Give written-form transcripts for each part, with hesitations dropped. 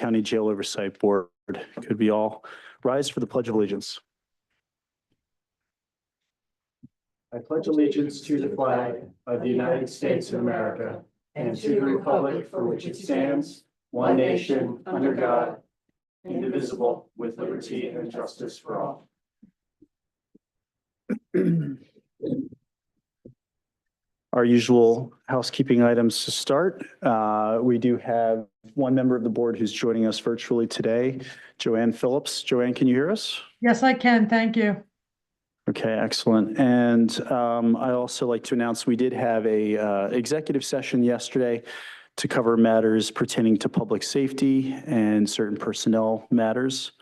County Jail Oversight Board. Could we all rise for the Pledge of Allegiance? I pledge allegiance to the flag of the United States of America and to the republic for which it stands, one nation, under God, indivisible, with liberty and justice for all. Our usual housekeeping items to start. We do have one member of the board who's joining us virtually today, Joanne Phillips. Joanne, can you hear us? Yes, I can. Thank you. Okay, excellent. And I also like to announce we did have a executive session yesterday to cover matters pertaining to public safety and certain personnel matters.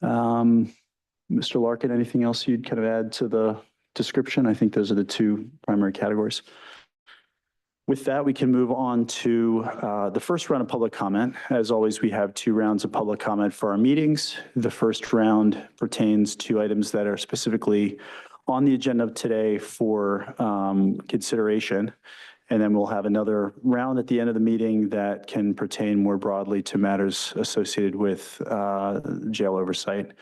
Mr. Larkin, anything else you'd kind of add to the description? I think those are the two primary categories. With that, we can move on to the first round of public comment. As always, we have 2 rounds of public comment for our meetings. The first round pertains to items that are specifically on the agenda of today for consideration. And then we'll have another round at the end of the meeting that can pertain more broadly to matters associated with jail oversight.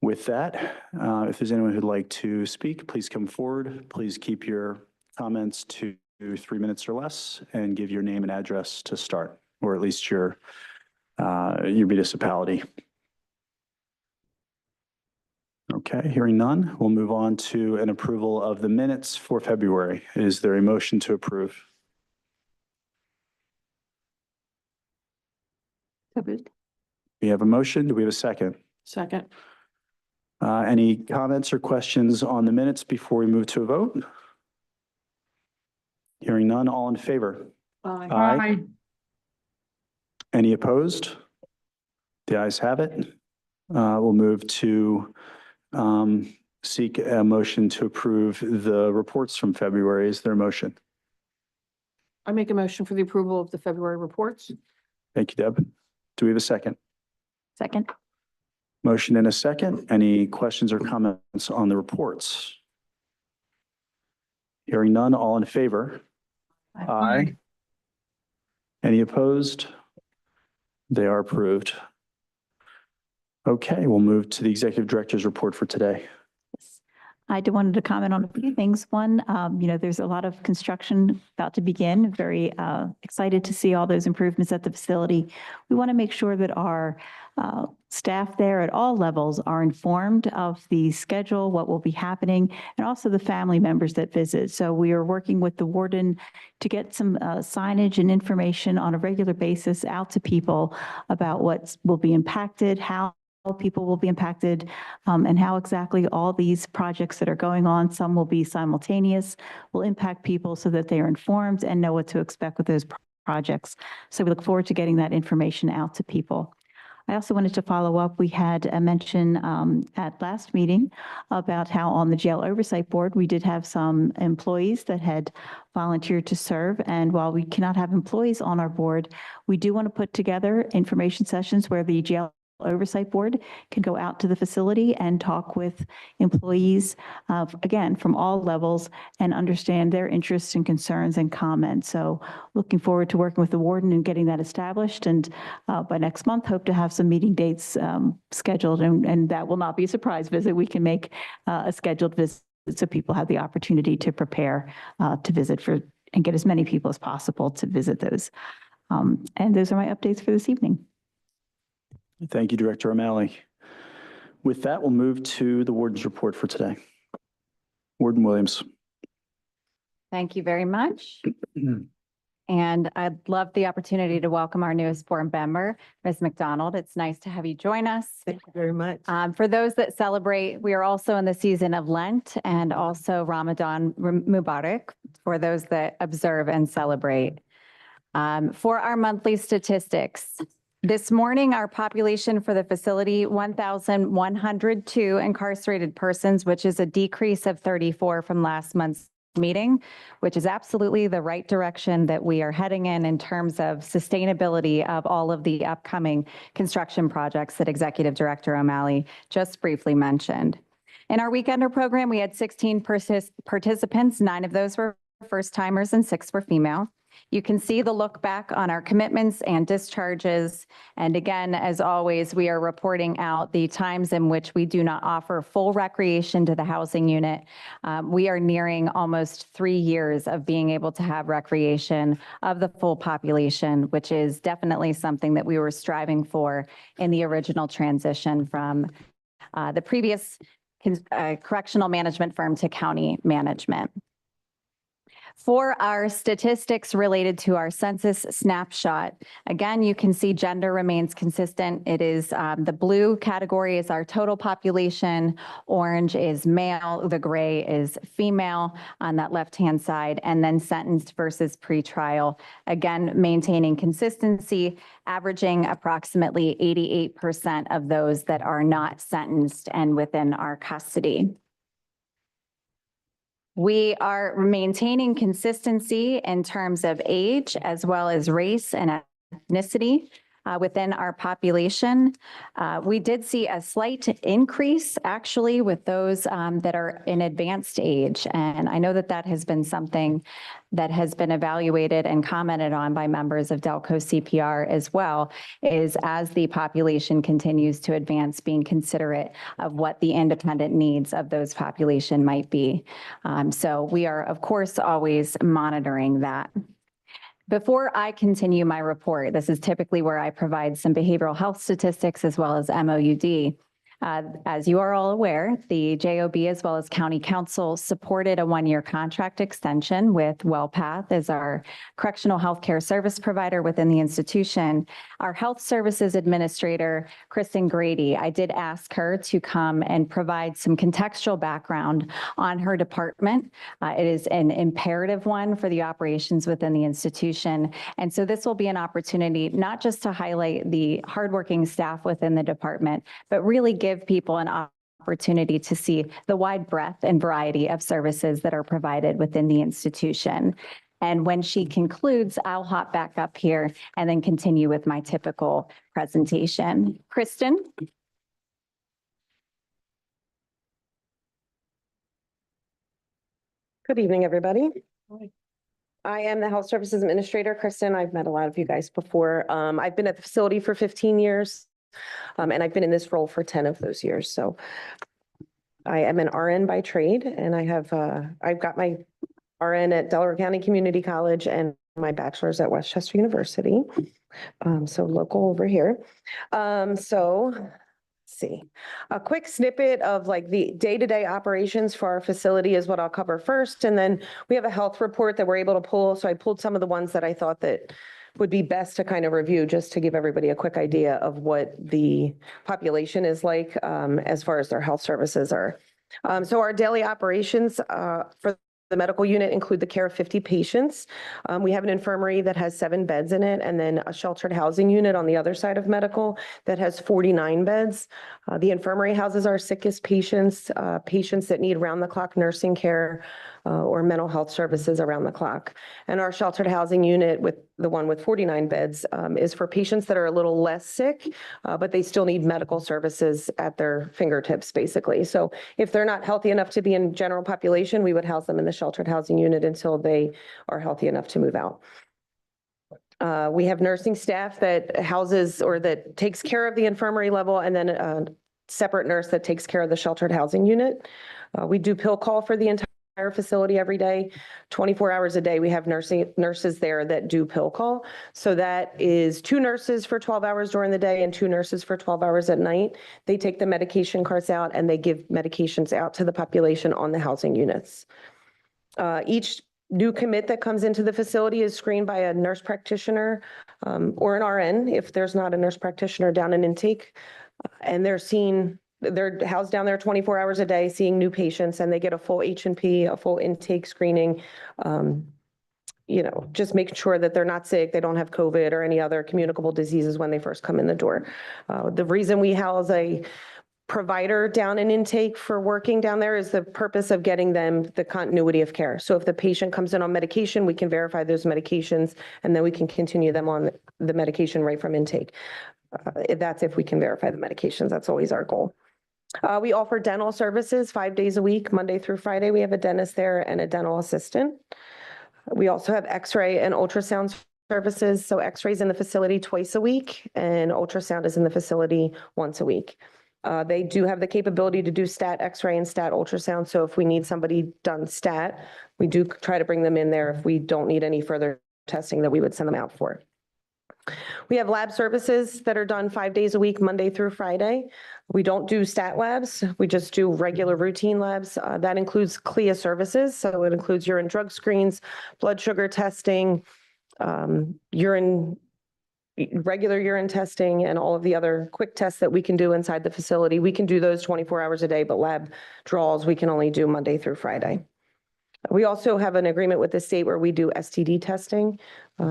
With that, if there's anyone who'd like to speak, please come forward. Please keep your comments to 3 minutes or less and give your name and address to start, or at least your municipality. Okay, hearing none, we'll move on to an approval of the minutes for February. Is there a motion to approve? We have a motion. Do we have a second? Second. Any comments or questions on the minutes before we move to a vote? Hearing none, all in favor? Aye. Any opposed? The ayes have it. We'll move to seek a motion to approve the reports from February. Is there a motion? I make a motion for the approval of the February reports. Thank you, Deb. Do we have a second? Second. Motion and a second. Any questions or comments on the reports? Hearing none, all in favor? Aye. Any opposed? They are approved. Okay, we'll move to the executive director's report for today. I wanted to comment on a few things. One, there's a lot of construction about to begin. Very excited to see all those improvements at the facility. We want to make sure that our staff there at all levels are informed of the schedule, what will be happening, and also the family members that visit. So we are working with the warden to get some signage and information on a regular basis out to people about what will be impacted, how people will be impacted, and how exactly all these projects that are going on, some will be simultaneous, will impact people so that they are informed and know what to expect with those projects. So we look forward to getting that information out to people. I also wanted to follow up. We had a mention at last meeting about how on the Jail Oversight Board, we did have some employees that had volunteered to serve. And while we cannot have employees on our board, we do want to put together information sessions where the Jail Oversight Board can go out to the facility and talk with employees, again, from all levels, and understand their interests and concerns and comments. So looking forward to working with the warden and getting that established. And by next month, hope to have some meeting dates scheduled. And that will not be a surprise visit. We can make a scheduled visit so people have the opportunity to prepare to visit and get as many people as possible to visit those. And those are my updates for this evening. Thank you, Director O'Malley. With that, we'll move to the warden's report for today. Warden Williams. Thank you very much. And I'd love the opportunity to welcome our newest board member, Ms. McDonald. It's nice to have you join us. Thank you very much. For those that celebrate, we are also in the season of Lent and also Ramadan Mubarak for those that observe and celebrate. For our monthly statistics, this morning, our population for the facility, 1,102 incarcerated persons, which is a decrease of 34 from last month's meeting, which is absolutely the right direction that we are heading in terms of sustainability of all of the upcoming construction projects that Executive Director O'Malley just briefly mentioned. In our weekender program, we had 16 participants. 9 of those were first timers and 6 were female. You can see the look back on our commitments and discharges. And again, as always, we are reporting out the times in which we do not offer full recreation to the housing unit. We are nearing almost 3 years of being able to have recreation of the full population, which is definitely something that we were striving for in the original transition from the previous correctional management firm to county management. For our statistics related to our census snapshot, again, you can see gender remains consistent. It is the blue category is our total population, orange is male, the gray is female on that left-hand side, and then sentenced versus pretrial. Again, maintaining consistency, averaging approximately 88% of those that are not sentenced and within our custody. We are maintaining consistency in terms of age as well as race and ethnicity within our population. We did see a slight increase actually with those that are in advanced age. And I know that that has been something that has been evaluated and commented on by members of Delco CPR as well, is as the population continues to advance, being considerate of what the independent needs of those population might be. So we are, of course, always monitoring that. Before I continue my report, this is typically where I provide some behavioral health statistics as well as MOUD. As you are all aware, the JOB as well as County Council supported a 1-year contract extension with WellPath as our correctional healthcare service provider within the institution. Our health services administrator, Kristen Grady, I did ask her to come and provide some contextual background on her department. It is an imperative one for the operations within the institution. And so this will be an opportunity not just to highlight the hardworking staff within the department, but really give people an opportunity to see the wide breadth and variety of services that are provided within the institution. And when she concludes, I'll hop back up here and then continue with my typical presentation. Kristen? Good evening, everybody. I am the Health Services Administrator, Kristen. I've met a lot of you guys before. I've been at the facility for 15 years. And I've been in this role for 10 of those years. So I am an RN by trade, and I've got my RN at Delaware County Community College and my bachelor's at Westchester University. So local over here. So let's see, a quick snippet of like the day-to-day operations for our facility is what I'll cover first. And then we have a health report that we're able to pull. So I pulled some of the ones that I thought that would be best to kind of review, just to give everybody a quick idea of what the population is like as far as their health services are. So our daily operations for the medical unit include the care of 50 patients. We have an infirmary that has 7 beds in it, and then a sheltered housing unit on the other side of medical that has 49 beds. The infirmary houses our sickest patients, patients that need round-the-clock nursing care or mental health services around the clock. And our sheltered housing unit, with the one with 49 beds, is for patients that are a little less sick, but they still need medical services at their fingertips, basically. So if they're not healthy enough to be in general population, we would house them in the sheltered housing unit until they are healthy enough to move out. We have nursing staff that houses or that takes care of the infirmary level, and then a separate nurse that takes care of the sheltered housing unit. We do pill call for the entire facility every day, 24 hours a day. We have nurses there that do pill call. So that is 2 nurses for 12 hours during the day and 2 nurses for 12 hours at night. They take the medication carts out and they give medications out to the population on the housing units. Each new commit that comes into the facility is screened by a nurse practitioner or an RN if there's not a nurse practitioner down in intake. And they're housed down there 24 hours a day, seeing new patients, and they get a full H&P, a full intake screening, just making sure that they're not sick, they don't have COVID or any other communicable diseases when they first come in the door. The reason we house a provider down in intake for working down there is the purpose of getting them the continuity of care. So if the patient comes in on medication, we can verify those medications, and then we can continue them on the medication right from intake. That's if we can verify the medications. That's always our goal. We offer dental services 5 days a week, Monday through Friday. We have a dentist there and a dental assistant. We also have X-ray and ultrasound services. So X-rays in the facility twice a week and ultrasound is in the facility once a week. They do have the capability to do stat X-ray and stat ultrasound. So if we need somebody done stat, we do try to bring them in there. If we don't need any further testing, that we would send them out for. We have lab services that are done 5 days a week, Monday through Friday. We don't do stat labs. We just do regular routine labs. That includes CLIA services. So it includes urine drug screens, blood sugar testing, regular urine testing, and all of the other quick tests that we can do inside the facility. We can do those 24 hours a day, but lab draws we can only do Monday through Friday. We also have an agreement with the state where we do STD testing.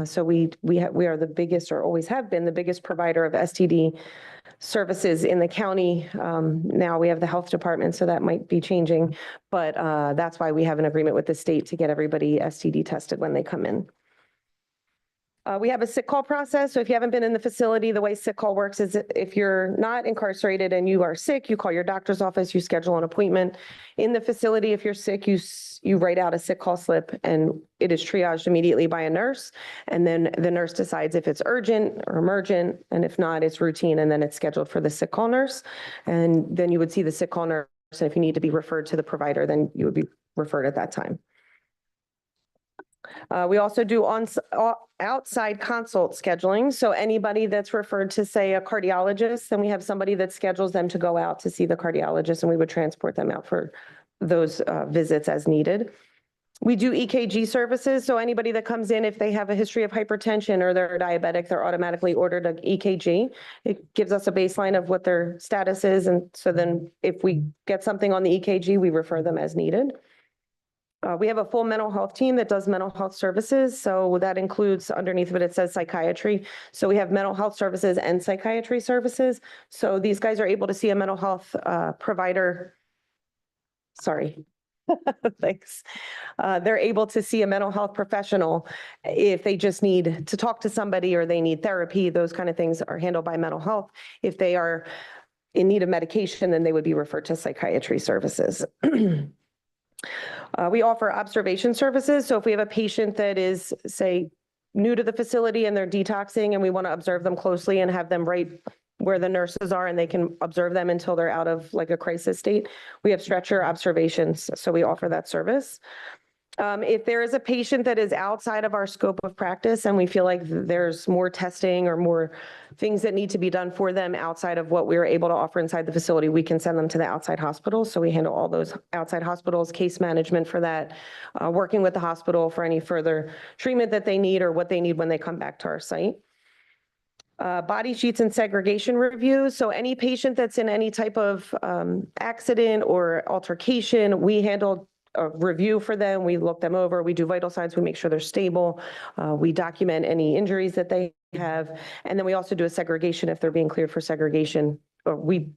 So we are the biggest, or always have been the biggest provider of STD services in the county. Now we have the health department, so that might be changing, but that's why we have an agreement with the state to get everybody STD tested when they come in. We have a sick call process. So if you haven't been in the facility, the way sick call works is if you're not incarcerated and you are sick, you call your doctor's office, you schedule an appointment. In the facility, if you're sick, you write out a sick call slip and it is triaged immediately by a nurse. And then the nurse decides if it's urgent or emergent, and if not, it's routine, and then it's scheduled for the sick call nurse. And then you would see the sick call nurse, and if you need to be referred to the provider, then you would be referred at that time. We also do outside consult scheduling. So anybody that's referred to, say, a cardiologist, then we have somebody that schedules them to go out to see the cardiologist, and we would transport them out for those visits as needed. We do EKG services. So anybody that comes in, if they have a history of hypertension or they're diabetic, they're automatically ordered an EKG. It gives us a baseline of what their status is. And so then if we get something on the EKG, we refer them as needed. We have a full mental health team that does mental health services. So that includes, underneath of it, it says psychiatry. So we have mental health services and psychiatry services. So these guys are able to see a mental health provider. Sorry. Thanks. They're able to see a mental health professional if they just need to talk to somebody or they need therapy. Those kind of things are handled by mental health. If they are in need of medication, then they would be referred to psychiatry services. We offer observation services. So if we have a patient that is, say, new to the facility and they're detoxing and we want to observe them closely and have them right where the nurses are and they can observe them until they're out of like a crisis state, we have stretcher observations. So we offer that service. If there is a patient that is outside of our scope of practice and we feel like there's more testing or more things that need to be done for them outside of what we're able to offer inside the facility, we can send them to the outside hospitals. So we handle all those outside hospitals, case management for that, working with the hospital for any further treatment that they need or what they need when they come back to our site. Body sheets and segregation reviews. So any patient that's in any type of accident or altercation, we handle a review for them. We look them over. We do vital signs. We make sure they're stable. We document any injuries that they have. And then we also do a segregation if they're being cleared for segregation, or we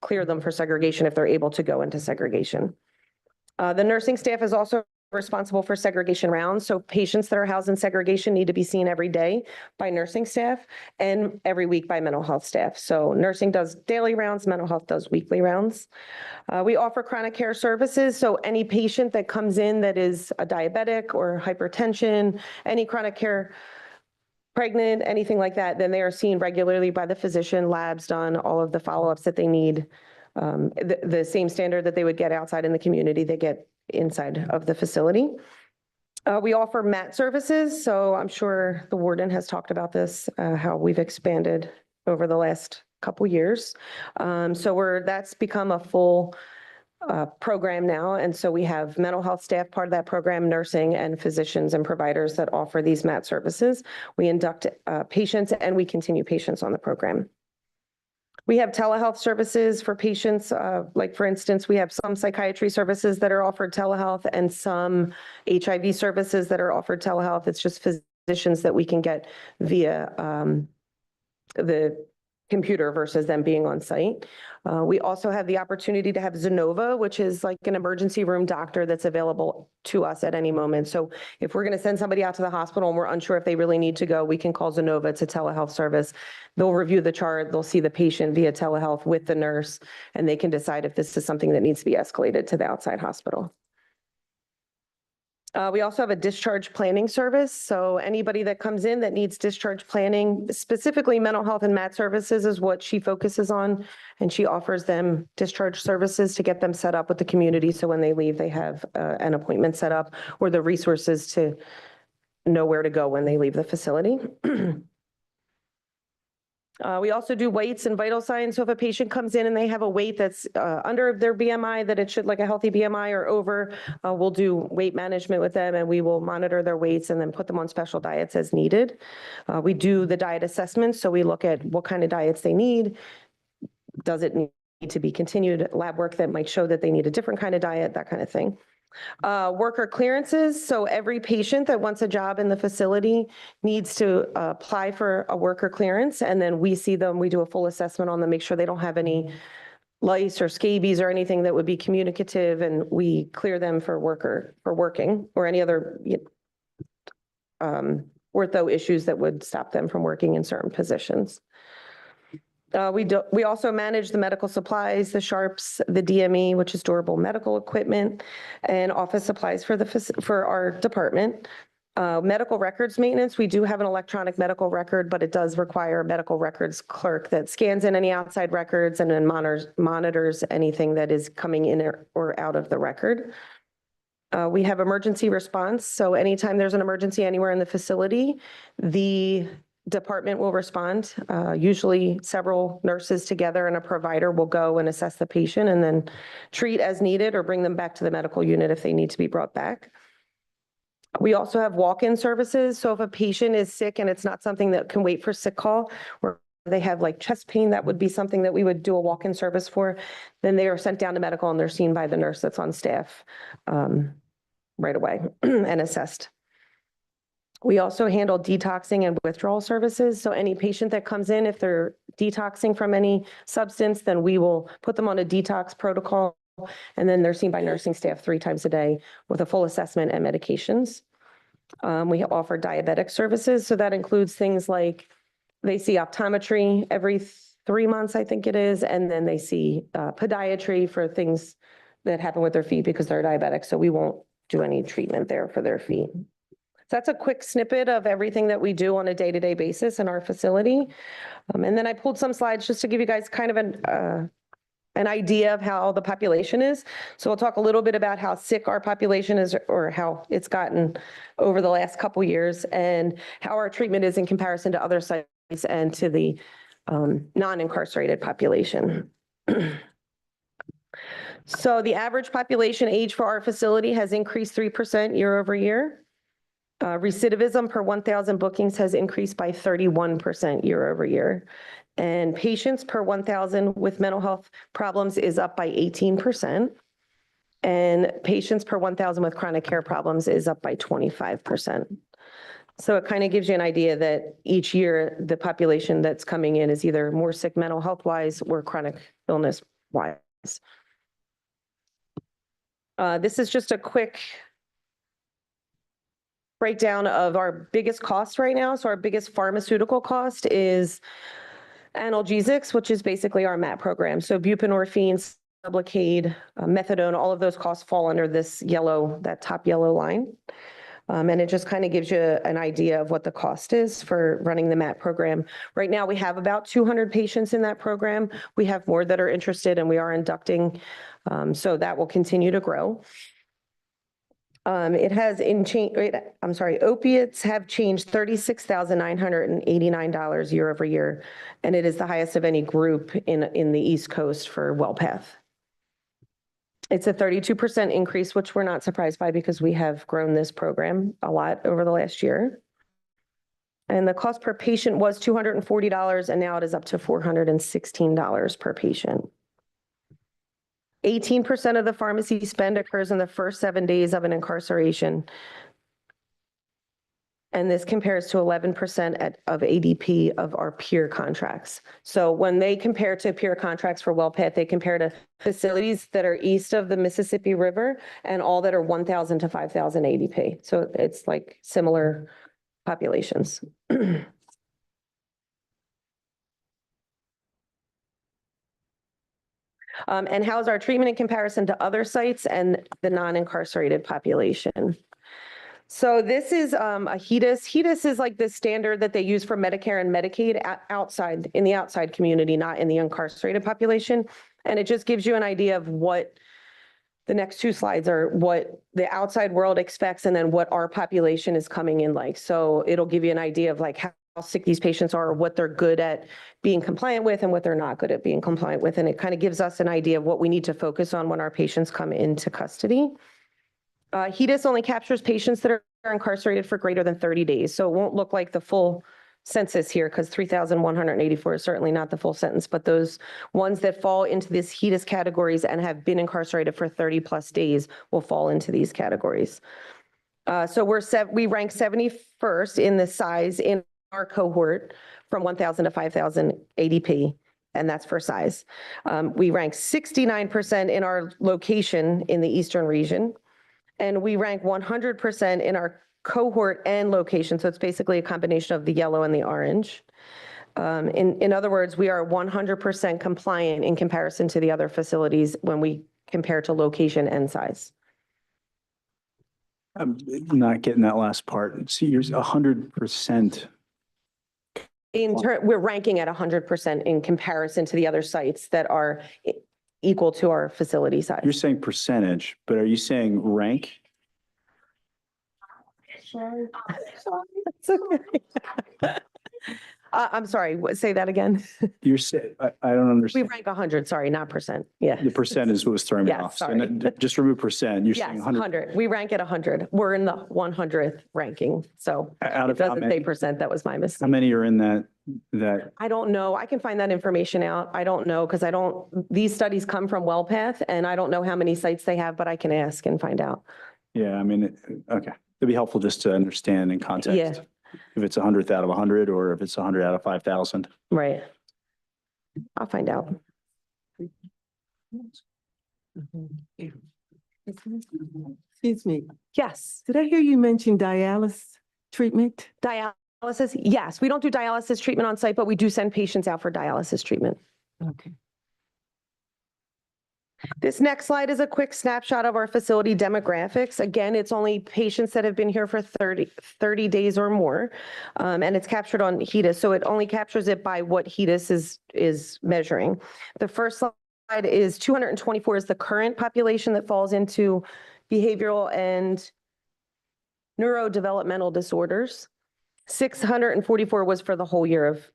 clear them for segregation if they're able to go into segregation. The nursing staff is also responsible for segregation rounds. So patients that are housed in segregation need to be seen every day by nursing staff and every week by mental health staff. So nursing does daily rounds, mental health does weekly rounds. We offer chronic care services. So any patient that comes in that is a diabetic or hypertension, any chronic care, pregnant, anything like that, then they are seen regularly by the physician, labs done, all of the follow-ups that they need. The same standard that they would get outside in the community, they get inside of the facility. We offer MAT services. So I'm sure the warden has talked about this, how we've expanded over the last couple years. So that's become a full program now. And so we have mental health staff part of that program, nursing and physicians and providers that offer these MAT services. We induct patients and we continue patients on the program. We have telehealth services for patients. Like for instance, we have some psychiatry services that are offered telehealth and some HIV services that are offered telehealth. It's just physicians that we can get via the computer versus them being on site. We also have the opportunity to have Zenova, which is like an emergency room doctor that's available to us at any moment. So if we're going to send somebody out to the hospital and we're unsure if they really need to go, we can call Zenova. It's a telehealth service. They'll review the chart. They'll see the patient via telehealth with the nurse, and they can decide if this is something that needs to be escalated to the outside hospital. We also have a discharge planning service. So anybody that comes in that needs discharge planning, specifically mental health and MAT services is what she focuses on. And she offers them discharge services to get them set up with the community. So when they leave, they have an appointment set up or the resources to know where to go when they leave the facility. We also do weights and vital signs. So if a patient comes in and they have a weight that's under their BMI, that it should, like a healthy BMI or over, we'll do weight management with them and we will monitor their weights and then put them on special diets as needed. We do the diet assessments. So we look at what kind of diets they need. Does it need to be continued lab work that might show that they need a different kind of diet, that kind of thing. Worker clearances. So every patient that wants a job in the facility needs to apply for a worker clearance. And then we see them, we do a full assessment on them, make sure they don't have any lice or scabies or anything that would be communicative. And we clear them for working or any other ortho issues that would stop them from working in certain positions. We also manage the medical supplies, the sharps, the DME, which is durable medical equipment, and office supplies for our department. Medical records maintenance, we do have an electronic medical record, but it does require a medical records clerk that scans in any outside records and then monitors anything that is coming in or out of the record. We have emergency response. So anytime there's an emergency anywhere in the facility, the department will respond. Usually several nurses together and a provider will go and assess the patient and then treat as needed or bring them back to the medical unit if they need to be brought back. We also have walk-in services. So if a patient is sick and it's not something that can wait for sick call, or they have like chest pain, that would be something that we would do a walk-in service for. Then they are sent down to medical and they're seen by the nurse that's on staff right away and assessed. We also handle detoxing and withdrawal services. So any patient that comes in, if they're detoxing from any substance, then we will put them on a detox protocol. And then they're seen by nursing staff 3 times a day with a full assessment and medications. We offer diabetic services. So that includes things like they see optometry every 3 months, I think it is. And then they see podiatry for things that happen with their feet because they're diabetic. So we won't do any treatment there for their feet. So that's a quick snippet of everything that we do on a day-to-day basis in our facility. And then I pulled some slides just to give you guys kind of an idea of how the population is. So we'll talk a little bit about how sick our population is or how it's gotten over the last couple years and how our treatment is in comparison to other sites and to the non-incarcerated population. So the average population age for our facility has increased 3% year over year. Recidivism per 1,000 bookings has increased by 31% year over year. And patients per 1,000 with mental health problems is up by 18%. And patients per 1,000 with chronic care problems is up by 25%. So it kind of gives you an idea that each year the population that's coming in is either more sick mental health wise or chronic illness wise. This is just a quick breakdown of our biggest cost right now. So our biggest pharmaceutical cost is analgesics, which is basically our MAT program. So buprenorphine, Sublocade, methadone, all of those costs fall under this yellow, that top yellow line. And it just kind of gives you an idea of what the cost is for running the MAT program. Right now, we have about 200 patients in that program. We have more that are interested and we are inducting. So that will continue to grow. Opiates have changed $36,989 year over year, and it is the highest of any group in the East Coast for WellPath. It's a 32% increase, which we're not surprised by because we have grown this program a lot over the last year. And the cost per patient was $240, and now it is up to $416 per patient. 18% of the pharmacy spend occurs in the first 7 days of an incarceration. And this compares to 11% of ADP of our peer contracts. So when they compare to peer contracts for WellPath, they compare to facilities that are east of the Mississippi River and all that are 1,000 to 5,000 ADP. So it's like similar populations. And how's our treatment in comparison to other sites and the non-incarcerated population? So this is a HEDIS. HEDIS is like the standard that they use for Medicare and Medicaid outside, in the outside community, not in the incarcerated population. And it just gives you an idea of what the next two slides are, what the outside world expects and then what our population is coming in like. So it'll give you an idea of like how sick these patients are, what they're good at being compliant with and what they're not good at being compliant with. And it kind of gives us an idea of what we need to focus on when our patients come into custody. HEDIS only captures patients that are incarcerated for greater than 30 days. So it won't look like the full census here because 3,184 is certainly not the full sentence, but those ones that fall into this HEDIS categories and have been incarcerated for 30 plus days will fall into these categories. So we rank 71st in the size in our cohort from 1,000 to 5,000 ADP, and that's for size. We rank 69% in our location in the Eastern region. And we rank 100% in our cohort and location. So it's basically a combination of the yellow and the orange. In other words, we are 100% compliant in comparison to the other facilities when we compare to location and size. I'm not getting that last part. See, you're 100%. We're ranking at 100% in comparison to the other sites that are equal to our facility size. You're saying percentage, but are you saying rank? Sorry. It's okay. I'm sorry, say that again. You're saying, I don't We understand. rank 100, sorry, not percent. Yeah. The percent is what was throwing me Yes, off. So sorry. just remove percent. You're saying Yes, 100. 100. We rank at 100. We're in the 100th ranking. So Out it of how doesn't say many? percent. That was my How mistake. many are in that? I don't know. I can find that information out. I don't know because these studies come from WellPath and I don't know how many sites they have, but I can ask and find out. Yeah, I mean, okay. It'd be helpful just to understand in context. If it's 100th out of 100 or if it's 100 out of 5,000. Right. I'll find out. Excuse me, Yes. did I hear you mention dialysis treatment? Dialysis. Yes. We don't do dialysis treatment on site, but we do send patients out for dialysis treatment. Okay. This next slide is a quick snapshot of our facility demographics. Again, it's only patients that have been here for 30 days or more, and it's captured on HEDIS. So it only captures it by what HEDIS is measuring. The first slide is 224 is the current population that falls into behavioral and neurodevelopmental disorders. 644 was for the whole year of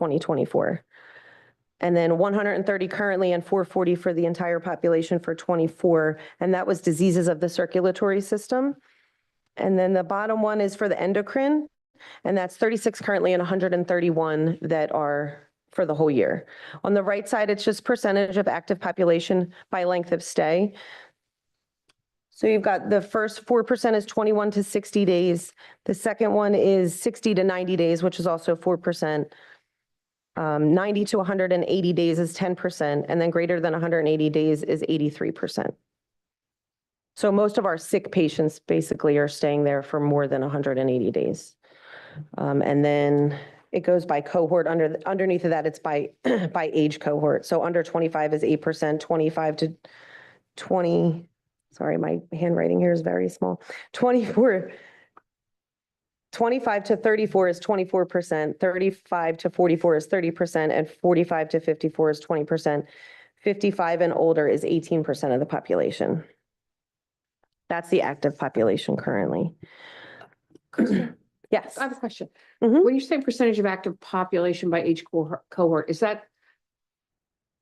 2024. And then 130 currently and 440 for the entire population for 24. And that was diseases of the circulatory system. And then the bottom one is for the endocrine. And that's 36 currently and 131 that are for the whole year. On the right side, it's just percentage of active population by length of stay. So you've got the first 4% is 21 to 60 days. The second one is 60 to 90 days, which is also 4%. 90 to 180 days is 10%, and then greater than 180 days is 83%. So most of our sick patients basically are staying there for more than 180 days. And then it goes by cohort. Underneath of that, it's by age cohort. So under 25 is 8%, 25 to 20, sorry, my handwriting here is very small. 25 to 34 is 24%, 35 to 44 is 30%, and 45 to 54 is 20%. 55 and older is 18% of the population. That's the active population currently. Yes. I have a question. Mhm. When you say percentage of active population by age cohort, is that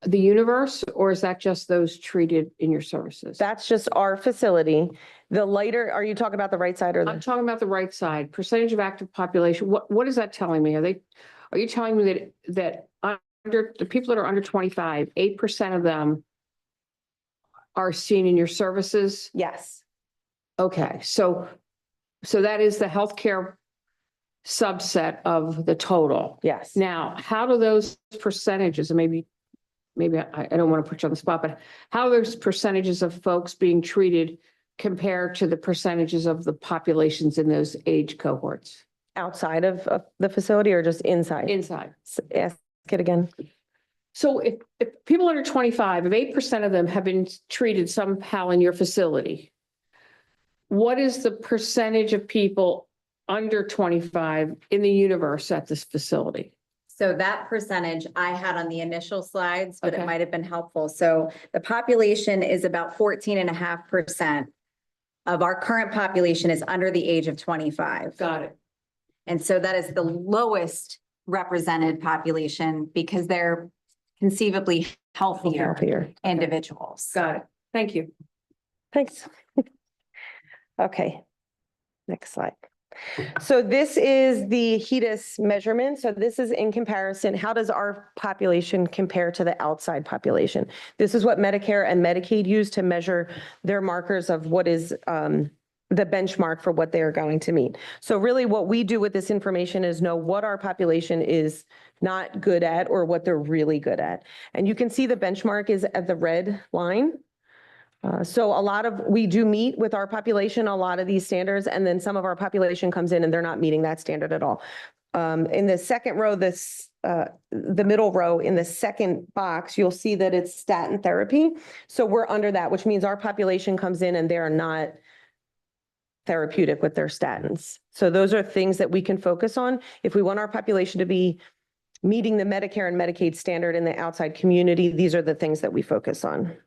the universe or is that just those treated in your services? That's just our facility. The lighter, are you talking about the right side or I'm the? talking about the right side, percentage of active population. What is that telling me? Are you telling me that under the people that are under 25, 8% of them are seen in your services? Yes. Okay, so that is the healthcare subset of the total. Yes. Now, how do those percentages, and maybe I don't want to put you on the spot, but how are those percentages of folks being treated compared to the percentages of the populations in those age cohorts? Outside of the facility or just inside? Inside. Ask it again. So if people under 25, if 8% of them have been treated somehow in your facility, what is the percentage of people under 25 in the universe at this facility? So that percentage I had on the initial slides, but Okay. it might have been helpful. So the population is about 14.5% of our current population is under the age of 25. Got it. And so that is the lowest represented population because they're conceivably healthier Healthier. individuals. Got it. Thank you. Thanks. Okay. Next slide. So this is the HEDIS measurement. So this is in comparison, how does our population compare to the outside population? This is what Medicare and Medicaid use to measure their markers of what is the benchmark for what they are going to meet. So really what we do with this information is know what our population is not good at or what they're really good at. And you can see the benchmark is at the red line. So we do meet with our population, a lot of these standards, and then some of our population comes in and they're not meeting that standard at all. In the second row, the middle row in the second box, you'll see that it's statin therapy. So we're under that, which means our population comes in and they are not therapeutic with their statins. So those are things that we can focus on. If we want our population to be meeting the Medicare and Medicaid standard in the outside community, these are the things that we focus on.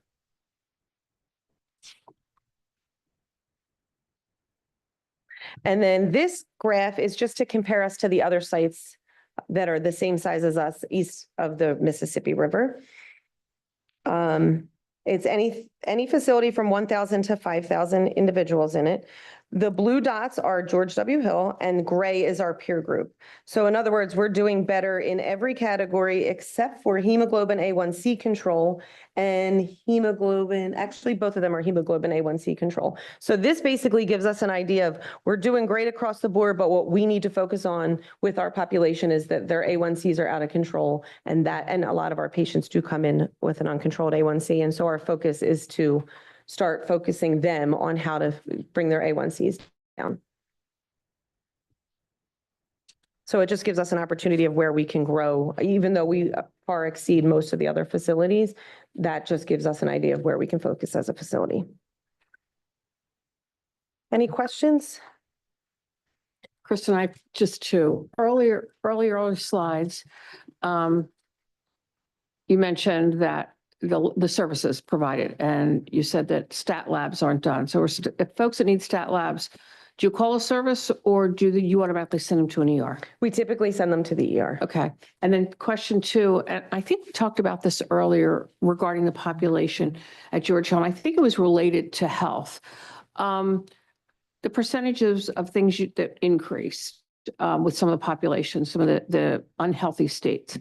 And then this graph is just to compare us to the other sites that are the same size as us east of the Mississippi River. It's any facility from 1,000 to 5,000 individuals in it. The blue dots are George W. Hill and gray is our peer group. So in other words, we're doing better in every category except for hemoglobin A1C control and hemoglobin, actually both of them are hemoglobin A1C control. So this basically gives us an idea of we're doing great across the board, but what we need to focus on with our population is that their A1Cs are out of control and a lot of our patients do come in with an uncontrolled A1C. And so our focus is to start focusing them on how to bring their A1Cs down. So it just gives us an opportunity of where we can grow, even though we far exceed most of the other facilities. That just gives us an idea of where we can focus as a facility. Any questions? Kristen, I just two earlier slides. You mentioned that the services provided, and you said that stat labs aren't done. So if folks that need stat labs, do you call a service or do you automatically send them to an ER? We typically send them to the ER. Okay. And then question two, and I think we talked about this earlier regarding the population at Georgetown. I think it was related to health. The percentages of things that increased with some of the population, some of the unhealthy states.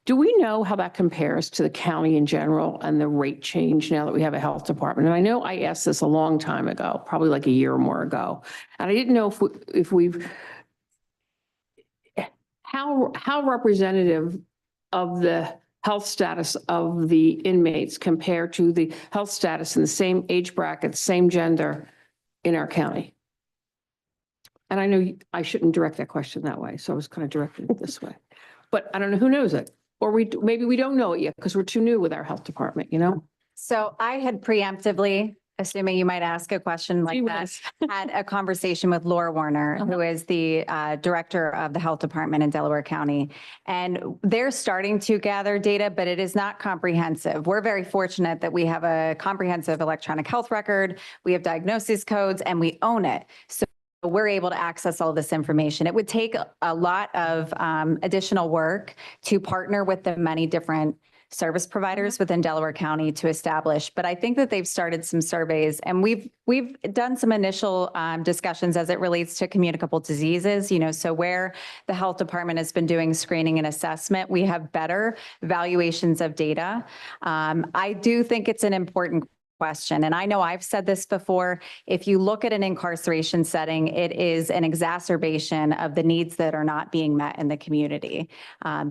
Do we know how that compares to the county in general and the rate change now that we have a health department? And I know I asked this a long time ago, probably like a year or more ago. And I didn't know how representative of the health status of the inmates compared to the health status in the same age bracket, same gender in our county. And I know I shouldn't direct that question that way, so I was kind of directing it this way. But I don't know who knows it. Or maybe we don't know it yet because we're too new with our health department, you know? So I had preemptively, assuming you might ask a question like that, had a conversation with Laura Warner, who is the director of the health department in Delaware County. And they're starting to gather data, but it is not comprehensive. We're very fortunate that we have a comprehensive electronic health record. We have diagnosis codes and we own it. So we're able to access all this information. It would take a lot of additional work to partner with the many different service providers within Delaware County to establish, but I think that they've started some surveys and we've done some initial discussions as it relates to communicable diseases, so where the health department has been doing screening and assessment, we have better valuations of data. I do think it's an important question. And I know I've said this before, if you look at an incarceration setting, it is an exacerbation of the needs that are not being met in the community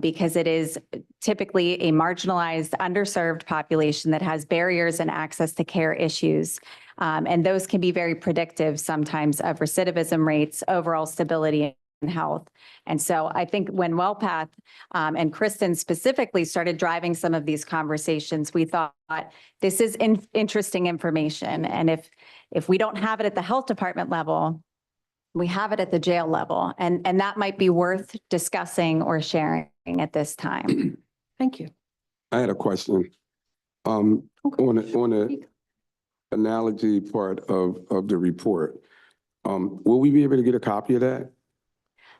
because it is typically a marginalized, underserved population that has barriers and access to care issues. And those can be very predictive sometimes of recidivism rates, overall stability health. And so I think when WellPath and Kristen specifically started driving some of these conversations, we thought this is interesting information. And if we don't have it at the health department level, we have it at the jail level. And that might be worth discussing or sharing at this time. Thank you. I had a question. On the analogy part of the report, will we be able to get a copy of that?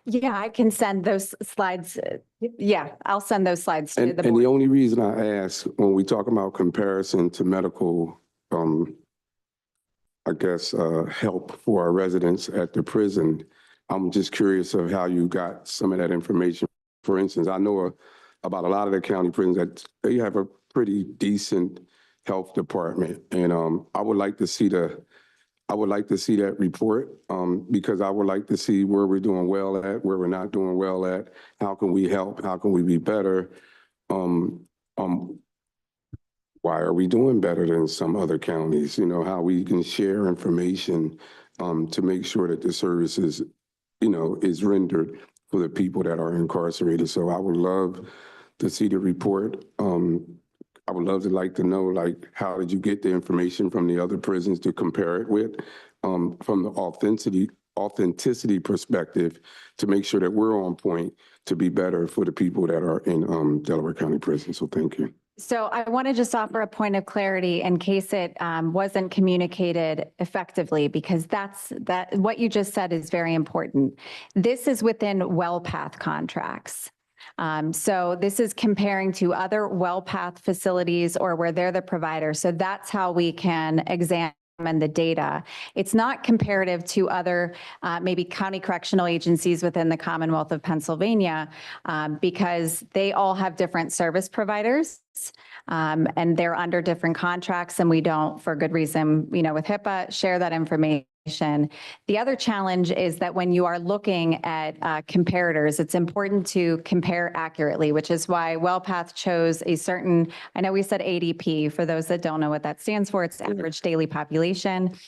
Yeah, I can send those slides. Yeah, I'll send those slides to And, the and the board. only reason I ask, when we talk about comparison to medical, I guess, help for our residents at the prison, I'm just curious of how you got some of that information. For instance, I know about a lot of the county prisons that they have a pretty decent health department. And I would like to see that report because I would like to see where we're doing well at, where we're not doing well at, how can we help, how can we be better? Why are we doing better than some other counties? You know, how we can share information to make sure that the services, is rendered for the people that are incarcerated. So I would love to see the report. I would love to know, like, how did you get the information from the other prisons to compare it with, from the authenticity perspective, to make sure that we're on point to be better for the people that are in Delaware County Prison. So thank you. So I want to just offer a point of clarity in case it wasn't communicated effectively, because what you just said is very important. This is within WellPath contracts. So this is comparing to other WellPath facilities or where they're the provider. So that's how we can examine the data. It's not comparative to other maybe county correctional agencies within the Commonwealth of Pennsylvania because they all have different service providers and they're under different contracts, and we don't, for good reason, with HIPAA, share that information. The other challenge is that when you are looking at comparators, it's important to compare accurately, which is why WellPath chose a certain, I know we said ADP, for those that don't know what that stands for, it's average daily population.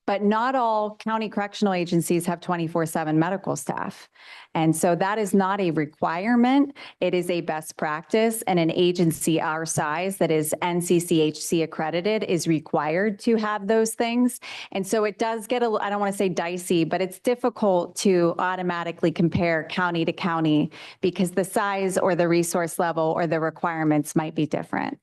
But not all county correctional agencies have 24/7 medical staff. And so that is not a requirement. It is a best practice, and an agency our size that is NCCHC accredited is required to have those things. And so it does get I don't want to say dicey, but it's difficult to automatically compare county to county because the size or the resource level or the requirements might be different.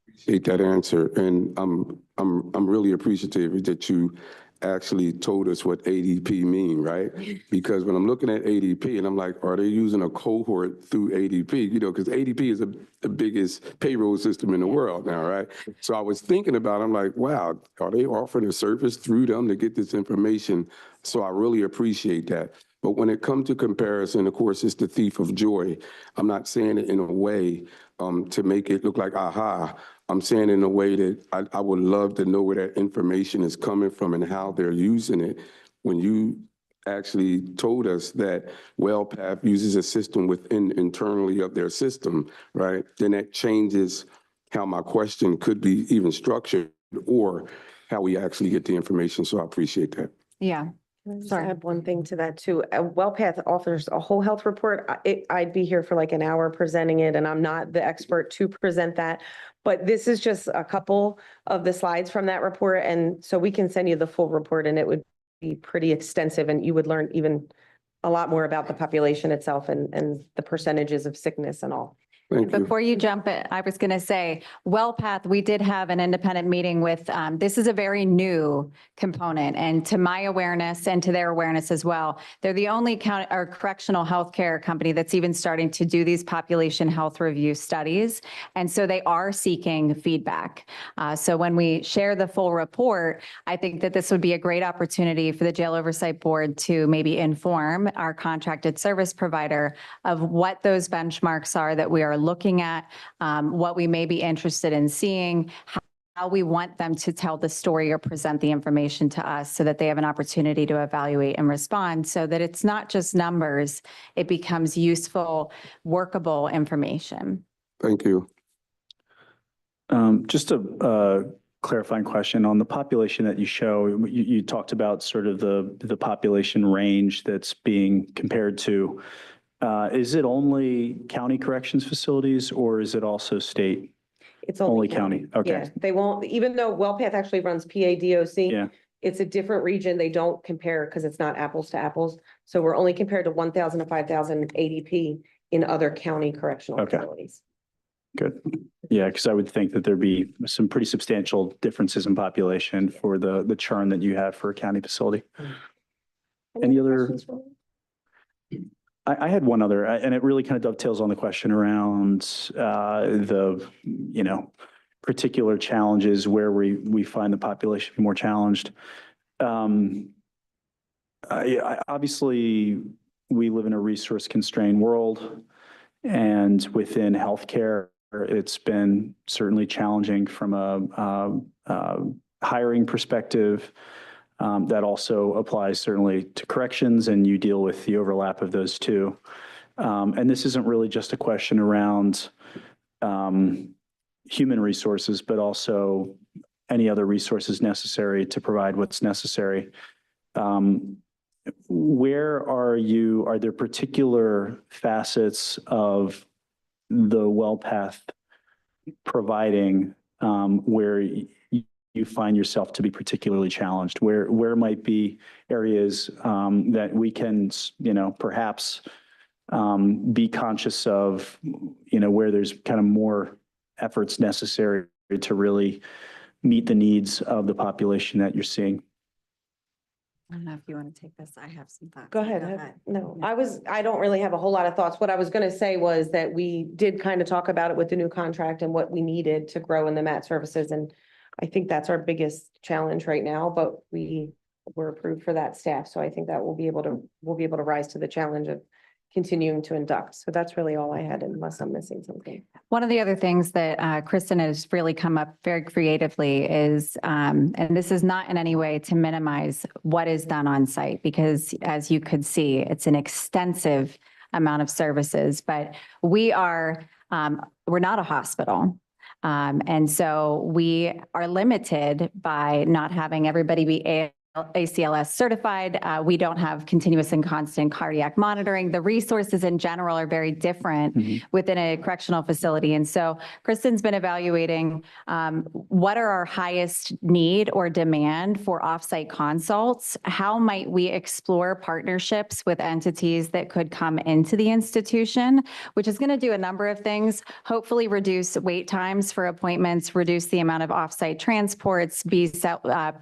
Appreciate that answer, and I'm really appreciative that you actually told us what ADP mean, right? Because when I'm looking at ADP and I'm like, are they using a cohort through ADP? Because ADP is the biggest payroll system in the world now, right? So I was thinking about, I'm like, wow, are they offering a service through them to get this information? So I really appreciate that. But when it comes to comparison, of course, it's the thief of joy. I'm not saying it in a way to make it look like, aha. I'm saying in a way that I would love to know where that information is coming from and how they're using it. When you actually told us that WellPath uses a system internally of their system, right? Then that changes how my question could be even structured or how we actually get the information. So I appreciate that. Yeah. Can I just Sorry. add one thing to that too? WellPath offers a whole health report. I'd be here for like an hour presenting it, and I'm not the expert to present that. But this is just a couple of the slides from that report. And so we can send you the full report, and it would be pretty extensive, and you would learn even a lot more about the population itself and the percentages of sickness and all. Thank you. Before you jump in, I was going to say, WellPath, we did have an independent meeting with, this is a very new component, and to my awareness and to their awareness as well, they're the only county or correctional healthcare company that's even starting to do these population health review studies. And so they are seeking feedback. So when we share the full report, I think that this would be a great opportunity for the Jail Oversight Board to maybe inform our contracted service provider of what those benchmarks are that we are looking at, what we may be interested in seeing, how we want them to tell the story or present the information to us so that they have an opportunity to evaluate and respond, so that it's not just numbers, it becomes useful, workable information. Thank you. Just a clarifying question on the population that you show. You talked about sort of the population range that's being compared to. Is it only county corrections facilities or is it also state? It's Only county, okay. Yeah, they won't, even though WellPath actually runs PADOC. Yeah. It's a different region. They don't compare because it's not apples to apples. So we're only compared to 1,000 to 5,000 ADP in other county correctional Okay. facilities. Good. Yeah, because I would think that there'd be some pretty substantial differences in population for the churn that you have for a county facility. Any other? questions for me? I had one other, and it really kind of dovetails on the question around the, particular challenges where we find the population more challenged. Obviously, we live in a resource-constrained world, and within healthcare, it's been certainly challenging from a hiring perspective. That also applies certainly to corrections, and you deal with the overlap of those two. And this isn't really just a question around human resources, but also any other resources necessary to provide what's necessary. Where are there particular facets of the WellPath providing where you find yourself to be particularly challenged? Where might be areas that we can, perhaps be conscious of, where there's kind of more efforts necessary to really meet the needs of the population that you're seeing? I don't know if you want to take this. I have some thoughts. Go ahead. No, I don't really have a whole lot of thoughts. What I was going to say was that we did kind of talk about it with the new contract and what we needed to grow in the MAT services. And I think that's our biggest challenge right now, but we were approved for that staff. So I think that we'll be able to rise to the challenge of continuing to induct. So that's really all I had, unless I'm missing something. One of the other things that Kristen has really come up very creatively is, and this is not in any way to minimize what is done on site, because as you could see, it's an extensive amount of services, but we're not a hospital. And so we are limited by not having everybody be ACLS certified. We don't have continuous and constant cardiac monitoring. The resources in general are very different within a correctional facility. And so Kristen's been evaluating what are our highest need or demand for offsite consults? How might we explore partnerships with entities that could come into the institution, which is going to do a number of things, hopefully reduce wait times for appointments, reduce the amount of offsite transports, be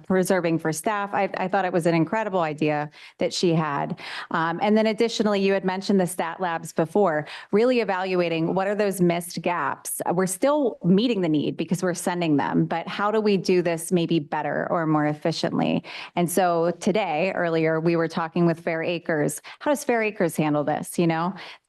preserving for staff. I thought it was an incredible idea that she had. And then additionally, you had mentioned the stat labs before, really evaluating what are those missed gaps. We're still meeting the need because we're sending them, but how do we do this maybe better or more efficiently? And so earlier, we were talking with Fair Acres. How does Fair Acres handle this?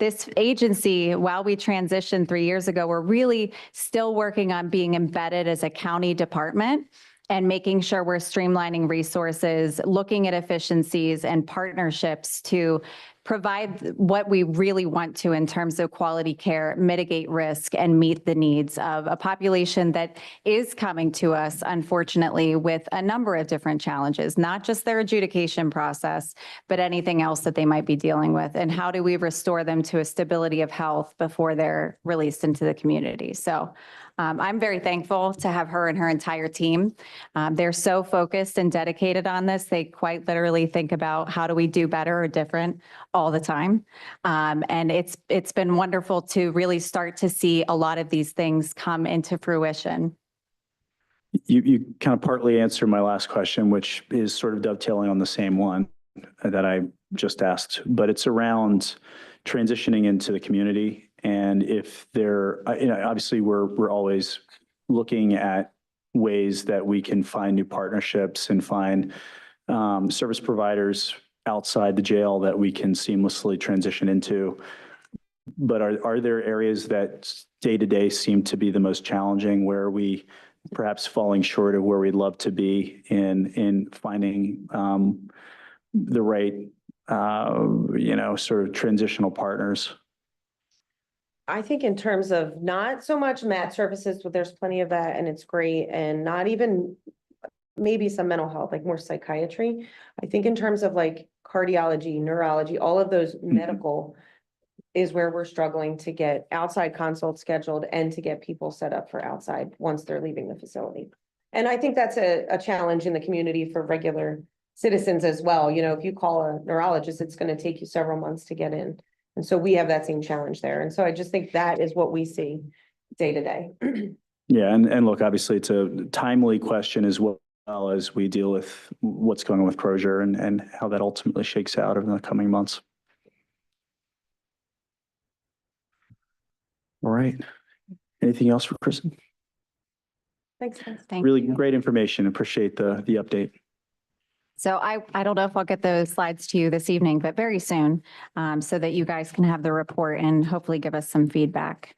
This agency, while we transitioned 3 years ago, we're really still working on being embedded as a county department and making sure we're streamlining resources, looking at efficiencies and partnerships to provide what we really want to in terms of quality care, mitigate risk, and meet the needs of a population that is coming to us, unfortunately, with a number of different challenges, not just their adjudication process, but anything else that they might be dealing with. And how do we restore them to a stability of health before they're released into the community? So I'm very thankful to have her and her entire team. They're so focused and dedicated on this. They quite literally think about how do we do better or different all the time. And it's been wonderful to really start to see a lot of these things come into fruition. You kind of partly answered my last question, which is sort of dovetailing on the same one that I just asked, but it's around transitioning into the community. And if obviously we're always looking at ways that we can find new partnerships and find service providers outside the jail that we can seamlessly transition into. But are there areas that day to day seem to be the most challenging, where we perhaps falling short of where we'd love to be in finding the right, sort of transitional partners? I think in terms of not so much mat services, but there's plenty of that and it's great, and not even maybe some mental health, like more psychiatry. I think in terms of like cardiology, neurology, all of those medical is where we're struggling to get outside consults scheduled and to get people set up for outside once they're leaving the facility. And I think that's a challenge in the community for regular citizens as well. You know, if you call a neurologist, it's going to take you several months to get in. And so we have that same challenge there. And so I just think that is what we see day to day. Yeah, and look, obviously it's a timely question as well as we deal with what's going on with Crozier and how that ultimately shakes out over the coming months. All right. Anything else for Kristen? Thanks, guys. Thank Really you. great information. Appreciate the update. So I don't know if I'll get those slides to you this evening, but very soon, so that you guys can have the report and hopefully give us some feedback.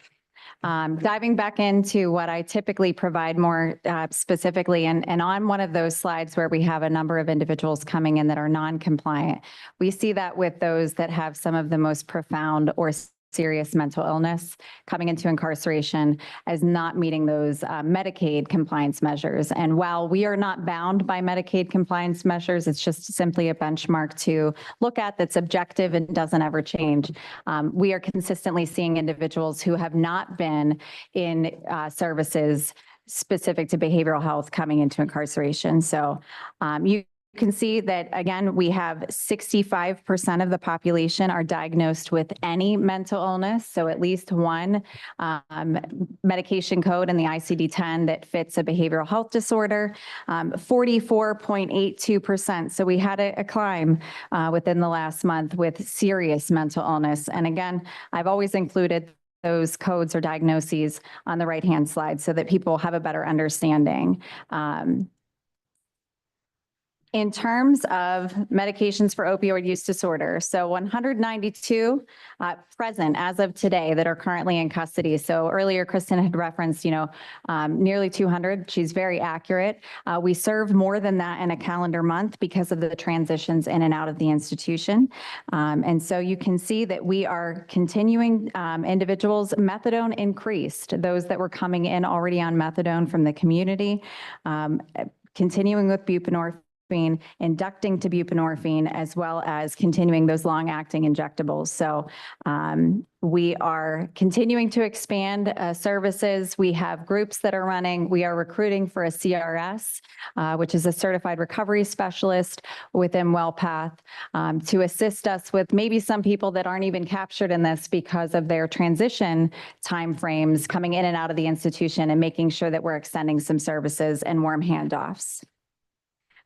Diving back into what I typically provide more specifically, and on one of those slides where we have a number of individuals coming in that are non-compliant, we see that with those that have some of the most profound or serious mental illness coming into incarceration as not meeting those Medicaid compliance measures. And while we are not bound by Medicaid compliance measures, it's just simply a benchmark to look at that's objective and doesn't ever change. We are consistently seeing individuals who have not been in services specific to behavioral health coming into incarceration. So you can see that, again, we have 65% of the population are diagnosed with any mental illness, so at least one medication code in the ICD-10 that fits a behavioral health disorder, 44.82%. So we had a climb within the last month with serious mental illness. And again, I've always included those codes or diagnoses on the right-hand slide so that people have a better understanding. In terms of medications for opioid use disorder, so 192 present as of today that are currently in custody. So earlier, Kristen had referenced, nearly 200. She's very accurate. We serve more than that in a calendar month because of the transitions in and out of the institution. And so you can see that we are continuing individuals. Methadone increased, those that were coming in already on methadone from the community, continuing with buprenorphine, inducting to buprenorphine, as well as continuing those long-acting injectables. So we are continuing to expand services. We have groups that are running. We are recruiting for a CRS, which is a certified recovery specialist within WellPath, to assist us with maybe some people that aren't even captured in this because of their transition timeframes coming in and out of the institution, and making sure that we're extending some services and warm handoffs.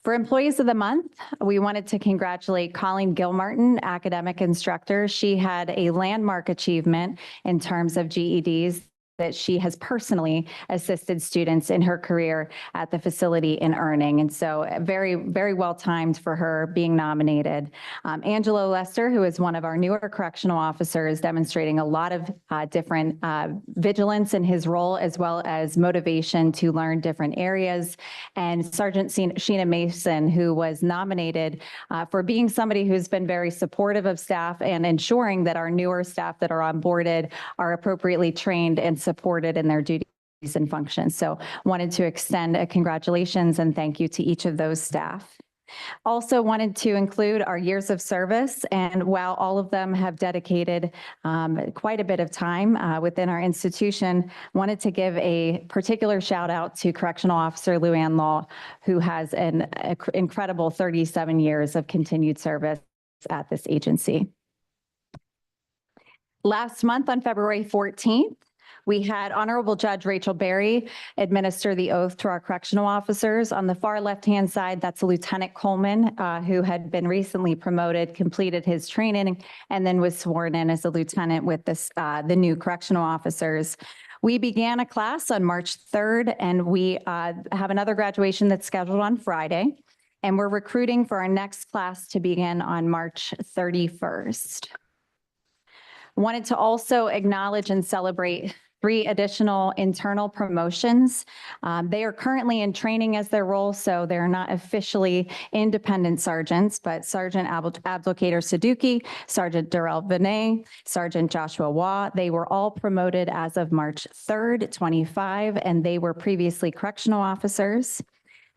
For Employees of the Month, we wanted to congratulate Colleen Gilmartin, academic instructor. She had a landmark achievement in terms of GEDs that she has personally assisted students in her career at the facility in earning. And so very, very well timed for her being nominated. Angelo Lester, who is one of our newer correctional officers, demonstrating a lot of different vigilance in his role, as well as motivation to learn different areas. And Sergeant Sheena Mason, who was nominated for being somebody who's been very supportive of staff and ensuring that our newer staff that are onboarded are appropriately trained and supported in their duties and functions. So wanted to extend a congratulations and thank you to each of those staff. Also wanted to include our years of service, and while all of them have dedicated quite a bit of time within our institution, wanted to give a particular shout out to Correctional Officer Luann Law, who has an incredible 37 years of continued service at this agency. Last month on February 14th, we had Honorable Judge Rachel Berry administer the oath to our correctional officers. On the far left-hand side, that's Lieutenant Coleman, who had been recently promoted, completed his training, and then was sworn in as a lieutenant with the new correctional officers. We began a class on March 3rd, and we have another graduation that's scheduled on Friday. And we're recruiting for our next class to begin on March 31st. Wanted to also acknowledge and celebrate 3 additional internal promotions. They are currently in training as their role, so they're not officially independent sergeants, but Sergeant Abdulkader Saduki, Sergeant Darrell Vinay, Sergeant Joshua Waugh, they were all promoted as of March 3rd, 25, and they were previously correctional officers.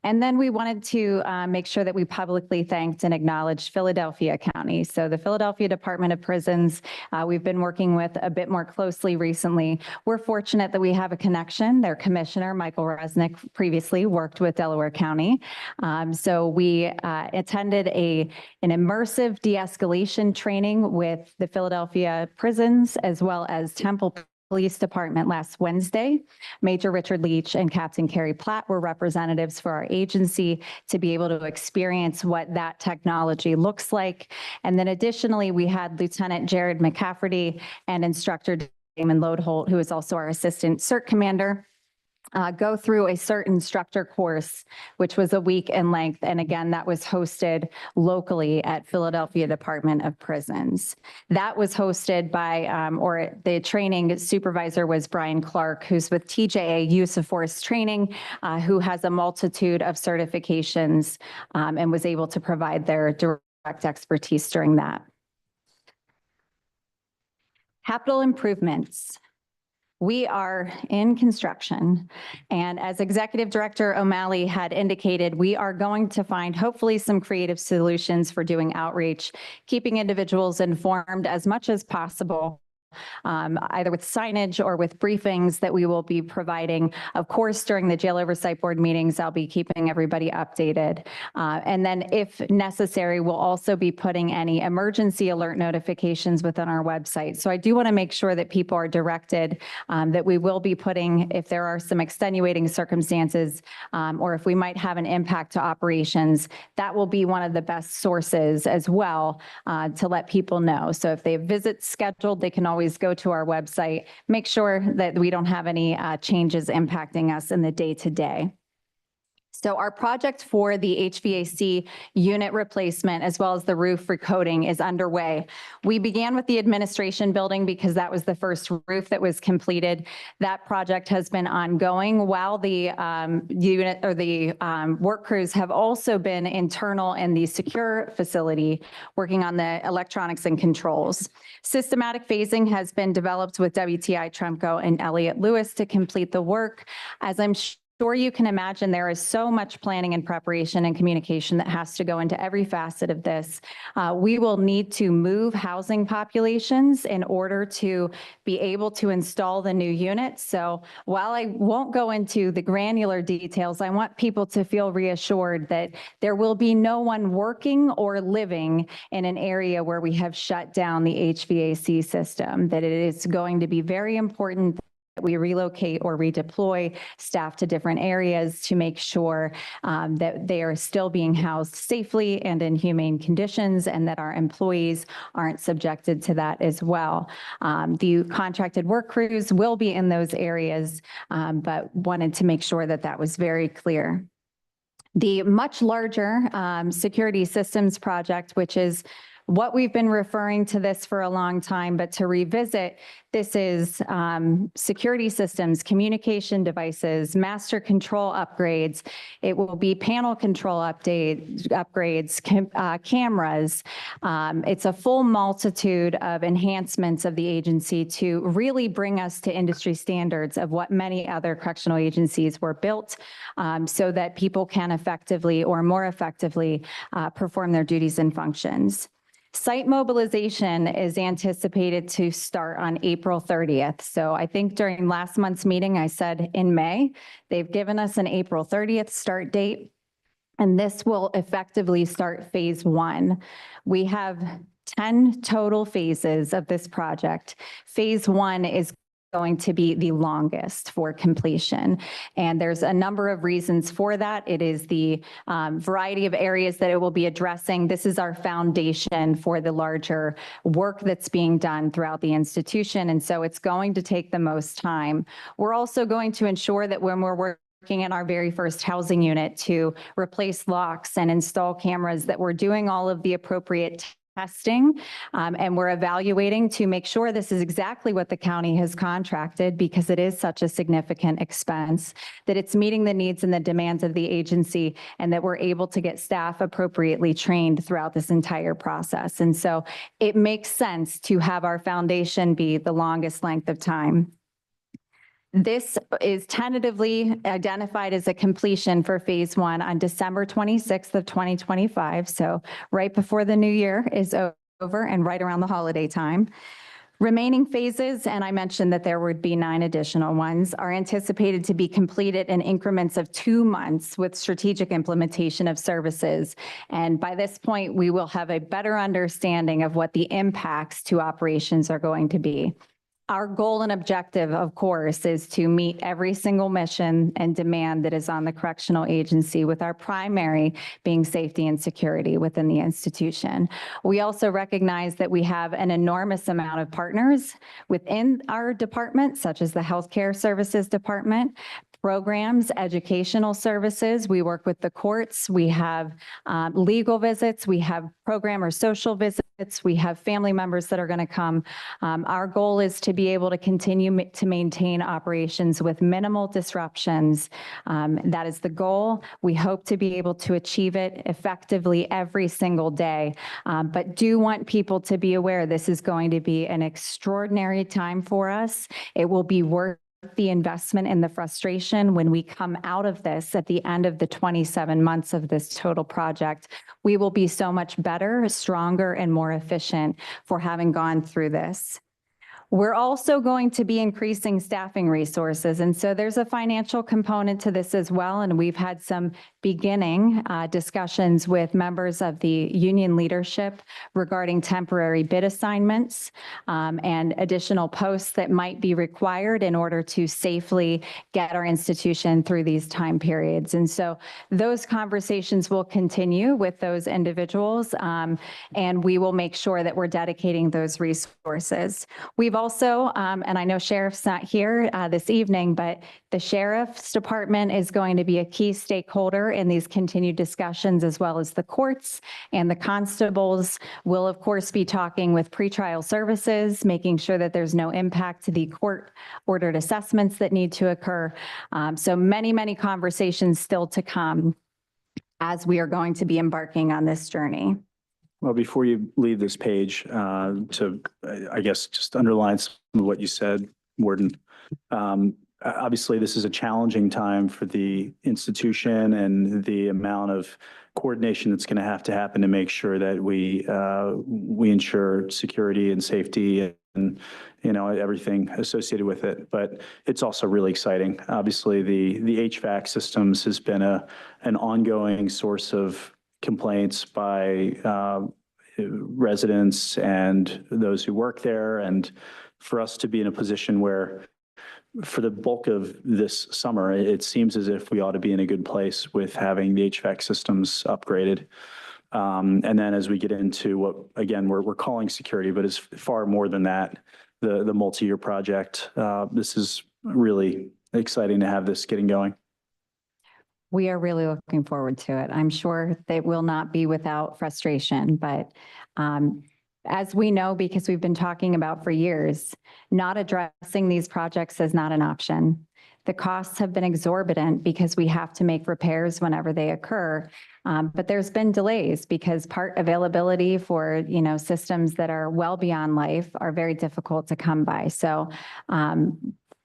And then we wanted to make sure that we publicly thanked and acknowledged Philadelphia County. So the Philadelphia Department of Prisons, we've been working with a bit more closely recently. We're fortunate that we have a connection. Their commissioner, Michael Resnick, previously worked with Delaware County. So we attended an immersive de-escalation training with the Philadelphia prisons as well as Temple Police Department last Wednesday. Major Richard Leach and Captain Carrie Platt were representatives for our agency to be able to experience what that technology looks like. And then additionally, we had Lieutenant Jared McCafferty and Instructor Damon Lodeholt, who is also our Assistant CERT Commander, go through a CERT instructor course, which was a week in length. And again, that was hosted locally at Philadelphia Department of Prisons. That was hosted by, or the training supervisor was Brian Clark, who's with TJA Use of Force Training, who has a multitude of certifications and was able to provide their direct expertise during that. Capital improvements. We are in construction, and as Executive Director O'Malley had indicated, we are going to find hopefully some creative solutions for doing outreach, keeping individuals informed as much as possible, either with signage or with briefings that we will be providing. Of course, during the Jail Oversight Board meetings, I'll be keeping everybody updated. And then if necessary, we'll also be putting any emergency alert notifications within our website. So I do want to make sure that people are directed, that we will be putting, if there are some extenuating circumstances, or if we might have an impact to operations, that will be one of the best sources as well to let people know. So if they have visits scheduled, they can always go to our website, make sure that we don't have any changes impacting us in the day-to-day. So our project for the HVAC unit replacement as well as the roof recoating is underway. We began with the administration building because that was the first roof that was completed. That project has been ongoing while the unit or the work crews have also been internal in the secure facility working on the electronics and controls. Systematic phasing has been developed with WTI Tremco and Elliott Lewis to complete the work. As I'm sure you can imagine, there is so much planning and preparation and communication that has to go into every facet of this. We will need to move housing populations in order to be able to install the new units. So while I won't go into the granular details, I want people to feel reassured that there will be no one working or living in an area where we have shut down the HVAC system, that it is going to be very important that we relocate or redeploy staff to different areas to make sure that they are still being housed safely and in humane conditions, and that our employees aren't subjected to that as well. The contracted work crews will be in those areas, but wanted to make sure that that was very clear. The much larger security systems project, which is what we've been referring to this for a long time, but to revisit, this is security systems, communication devices, master control upgrades. It will be panel control upgrades, cameras. It's a full multitude of enhancements of the agency to really bring us to industry standards of what many other correctional agencies were built, so that people can effectively or more effectively perform their duties and functions. Site mobilization is anticipated to start on April 30th. So I think during last month's meeting, I said in May. They've given us an April 30th start date, and this will effectively start phase 1. We have 10 total phases of this project. Phase 1 is going to be the longest for completion. And there's a number of reasons for that. It is the variety of areas that it will be addressing. This is our foundation for the larger work that's being done throughout the institution. And so it's going to take the most time. We're also going to ensure that when we're working in our very first housing unit to replace locks and install cameras, that we're doing all of the appropriate testing, and we're evaluating to make sure this is exactly what the county has contracted, because it is such a significant expense, that it's meeting the needs and the demands of the agency, and that we're able to get staff appropriately trained throughout this entire process. And so it makes sense to have our foundation be the longest length of time. This is tentatively identified as a completion for phase 1 on December 26th of 2025. So right before the new year is over and right around the holiday time. Remaining phases, and I mentioned that there would be 9 additional ones, are anticipated to be completed in increments of 2 months with strategic implementation of services. And by this point, we will have a better understanding of what the impacts to operations are going to be. Our goal and objective, of course, is to meet every single mission and demand that is on the correctional agency, with our primary being safety and security within the institution. We also recognize that we have an enormous amount of partners within our department, such as the Healthcare Services Department, programs, educational services. We work with the courts. We have legal visits. We have program or social visits. We have family members that are going to come. Our goal is to be able to continue to maintain operations with minimal disruptions. That is the goal. We hope to be able to achieve it effectively every single day, but do want people to be aware this is going to be an extraordinary time for us. It will be worth the investment and the frustration when we come out of this at the end of the 27 months of this total project. We will be so much better, stronger, and more efficient for having gone through this. We're also going to be increasing staffing resources, and so there's a financial component to this as well, and we've had some beginning discussions with members of the union leadership regarding temporary bid assignments and additional posts that might be required in order to safely get our institution through these time periods. And so those conversations will continue with those individuals, and we will make sure that we're dedicating those resources. We've also, and I know Sheriff's not here this evening, but the Sheriff's Department is going to be a key stakeholder in these continued discussions, as well as the courts, and the constables will, of course, be talking with pretrial services, making sure that there's no impact to the court-ordered assessments that need to occur. So many conversations still to come as we are going to be embarking on this journey. Well, before you leave this page, to, I guess, just underline some of what you said, Warden. Obviously, this is a challenging time for the institution, and the amount of coordination that's going to happen to make sure that we ensure security and safety and, everything associated with it. But it's also really exciting. Obviously, the HVAC systems has been an ongoing source of complaints by residents and those who work there. And for us to be in a position where, for the bulk of this summer, it seems as if we ought to be in a good place with having the HVAC systems upgraded. And then as we get into what, again, we're calling security, but it's far more than that, the multi-year project. This is really exciting to have this getting going. We are really looking forward to it. I'm sure they will not be without frustration, but as we know, because we've been talking about for years, not addressing these projects is not an option. The costs have been exorbitant because we have to make repairs whenever they occur. But there's been delays because part availability for, systems that are well beyond life are very difficult to come by. So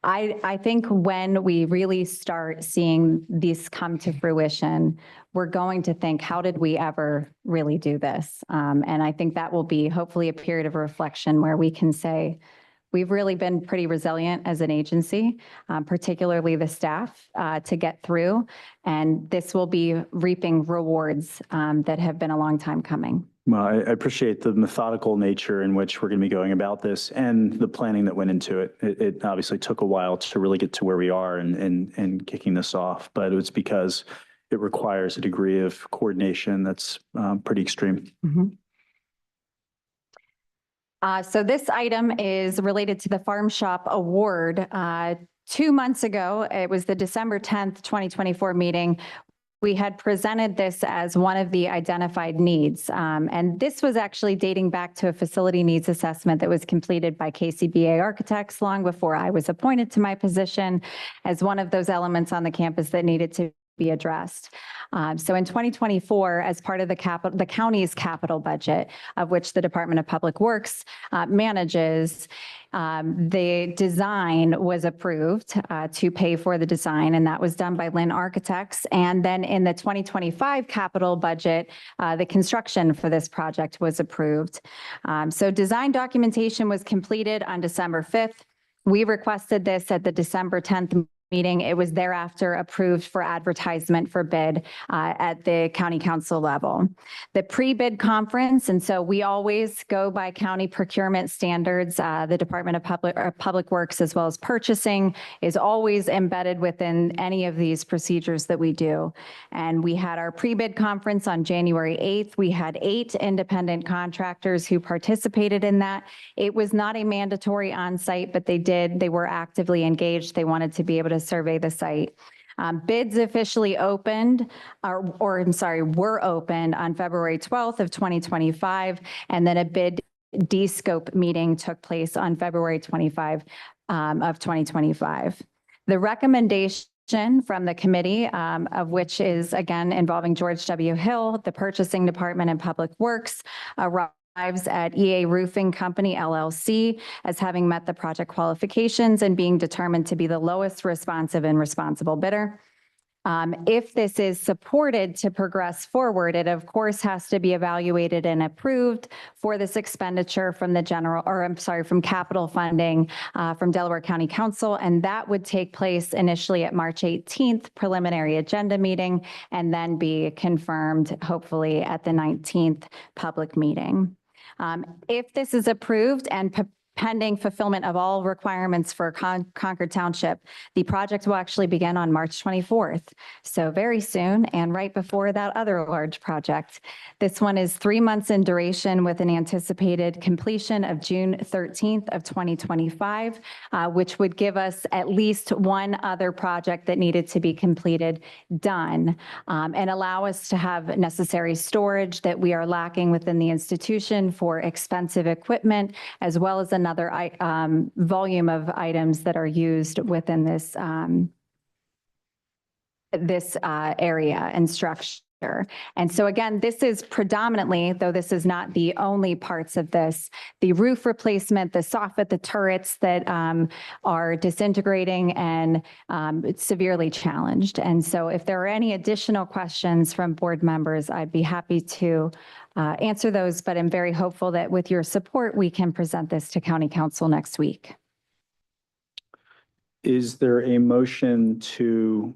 I think when we really start seeing these come to fruition, we're going to think, how did we ever really do this? And I think that will be hopefully a period of reflection where we can say, we've really been pretty resilient as an agency, particularly the staff, to get through. And this will be reaping rewards that have been a long time coming. Well, I appreciate the methodical nature in which we're going to be going about this and the planning that went into it. It obviously took a while to really get to where we are and kicking this off, but it's because it requires a degree of coordination that's pretty extreme. Mm-hmm. So this item is related to the Farm Shop Award. 2 months ago, it was the December 10th, 2024 meeting. we had presented this as one of the identified needs. And this was actually dating back to a facility needs assessment that was completed by KCBA Architects long before I was appointed to my position as one of those elements on the campus that needed to be addressed. So in 2024, as part of the county's capital budget, of which the Department of Public Works manages, the design was approved to pay for the design, and that was done by Lynn Architects. And then in the 2025 capital budget, the construction for this project was approved. So design documentation was completed on December 5th. We requested this at the December 10th meeting. It was thereafter approved for advertisement for bid at the county council level. The pre-bid conference, and so we always go by county procurement standards. The Department of Public Works, as well as purchasing, is always embedded within any of these procedures that we do. And we had our pre-bid conference on January 8th. We had 8 independent contractors who participated in that. It was not a mandatory on-site, but they were actively engaged. They wanted to be able to survey the site. Bids officially opened, were opened on February 12th of 2025, and then a bid de-scope meeting took place on February 25 of 2025. The recommendation from the committee, of which is again involving George W. Hill, the Purchasing Department and Public Works, arrives at EA Roofing Company LLC as having met the project qualifications and being determined to be the lowest responsive and responsible bidder. If this is supported to progress forward, it of course has to be evaluated and approved for this expenditure from from capital funding from Delaware County Council, and that would take place initially at March 18th preliminary agenda meeting and then be confirmed hopefully at the 19th public meeting. If this is approved and pending fulfillment of all requirements for Concord Township, the project will actually begin on March 24th. So very soon, and right before that other large project. This one is 3 months in duration with an anticipated completion of June 13th of 2025, which would give us at least one other project that needed to be completed done, and allow us to have necessary storage that we are lacking within the institution for expensive equipment, as well as another volume of items that are used within this area and structure. And so again, this is predominantly, though this is not the only parts of this, the roof replacement, the soffit, the turrets that are disintegrating and severely challenged. And so if there are any additional questions from board members, I'd be happy to answer those, but I'm very hopeful that with your support, we can present this to County Council next week. Is there a motion to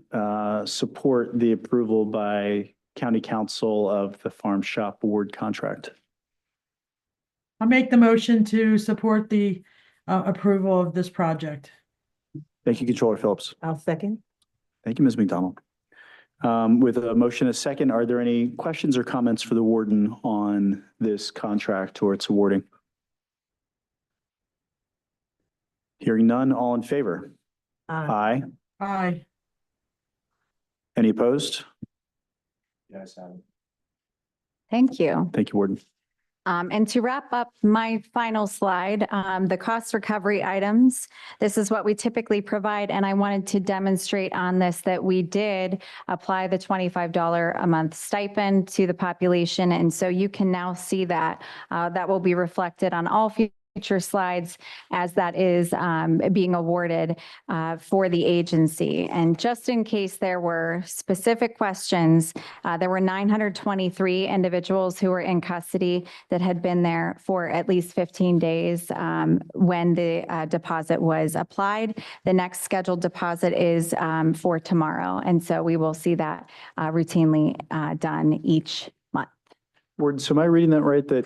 support the approval by County Council of the Farm Shop Award contract? I'll make the motion to support the approval of this project. Thank you, Controller Phillips. I'll second. Thank you, Ms. McDonald. With a motion and a second, are there any questions or comments for the warden on this contract or its awarding? Hearing none, all in favor? Aye. Aye. Any opposed? Yes, Thank you. thank you, Warden. And to wrap up my final slide, the cost recovery items, this is what we typically provide. And I wanted to demonstrate on this that we did apply the $25 a month stipend to the population. And so you can now see that that will be reflected on all future slides as that is being awarded for the agency. And just in case there were specific questions, there were 923 individuals who were in custody that had been there for at least 15 days when the deposit was applied. The next scheduled deposit is for tomorrow. And so we will see that routinely done each month. Warden, so am I reading that right, that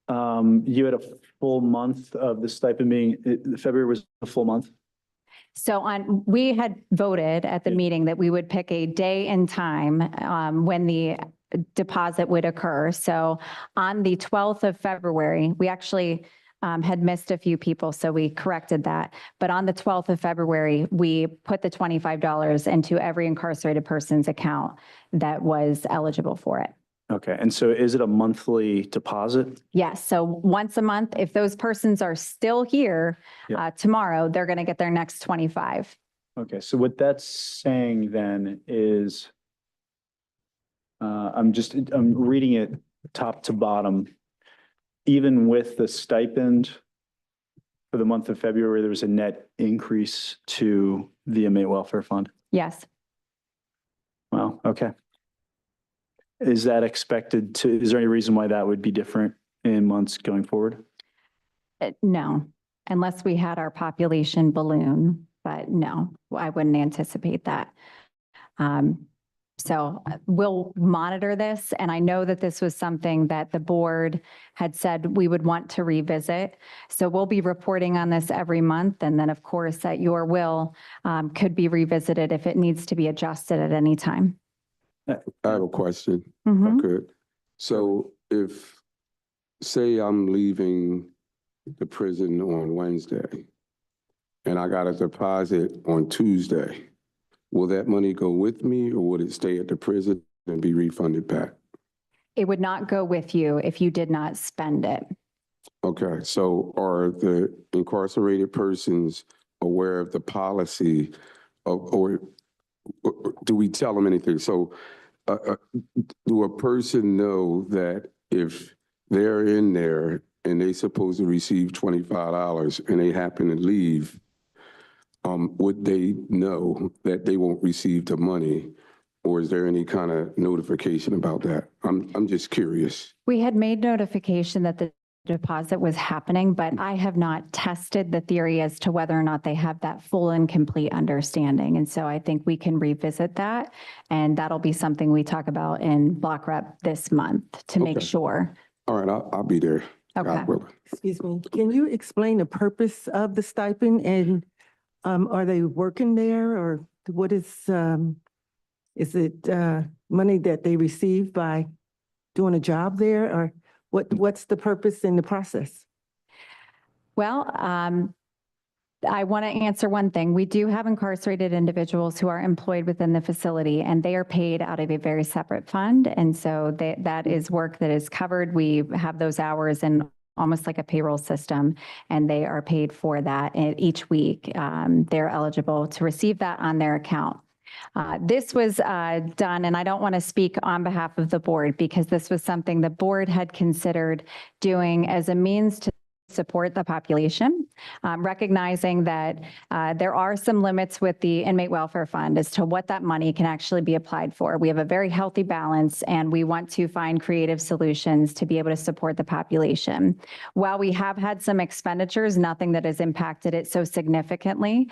you had a full month of the stipend being, February was a full month? So we had voted at the meeting that we would pick a day and time when the deposit would occur. So on the 12th of February, we actually had missed a few people, so we corrected that. But on the 12th of February, we put the $25 into every incarcerated person's account that was eligible for it. Okay, and so is it a monthly deposit? Yes, so once a month, if those persons are still here Yep. tomorrow, they're going to get their next 25. Okay, so what that's saying then is, I'm reading it top to bottom. Even with the stipend for the month of February, there was a net increase to the inmate welfare fund. Yes. Wow, okay. Is that expected to, is there any reason why that would be different in months going forward? No, unless we had our population balloon, but no, I wouldn't anticipate that. So we'll monitor this, and I know that this was something that the board had said we would want to revisit. So we'll be reporting on this every month, and then of course at your will could be revisited if it needs to be adjusted at any time. I have a question, if Mhm. I could. So if, say I'm leaving the prison on Wednesday and I got a deposit on Tuesday, will that money go with me or would it stay at the prison and be refunded back? It would not go with you if you did not spend it. Okay, so are the incarcerated persons aware of the policy of, or do we tell them anything? So do a person know that if they're in there and they supposed to receive $25 and they happen to leave, would they know that they won't receive the money? Or is there any kind of notification about that? I'm just curious. We had made notification that the deposit was happening, but I have not tested the theory as to whether or not they have that full and complete understanding. And so I think we can revisit that, and that'll be something we talk about in block rep this month to make Okay. sure. All right, I'll be there. Okay. God willing. Excuse me, can you explain the purpose of the stipend and are they working there or what is it money that they receive by doing a job there or what's the purpose in the process? Well, I want to answer one thing. We do have incarcerated individuals who are employed within the facility, and they are paid out of a very separate fund. And so that is work that is covered. We have those hours in almost like a payroll system, and they are paid for that each week. They're eligible to receive that on their account. This was done, and I don't want to speak on behalf of the board because this was something the board had considered doing as a means to support the population, recognizing that there are some limits with the inmate welfare fund as to what that money can actually be applied for. We have a very healthy balance, and we want to find creative solutions to be able to support the population. While we have had some expenditures, nothing that has impacted it so significantly.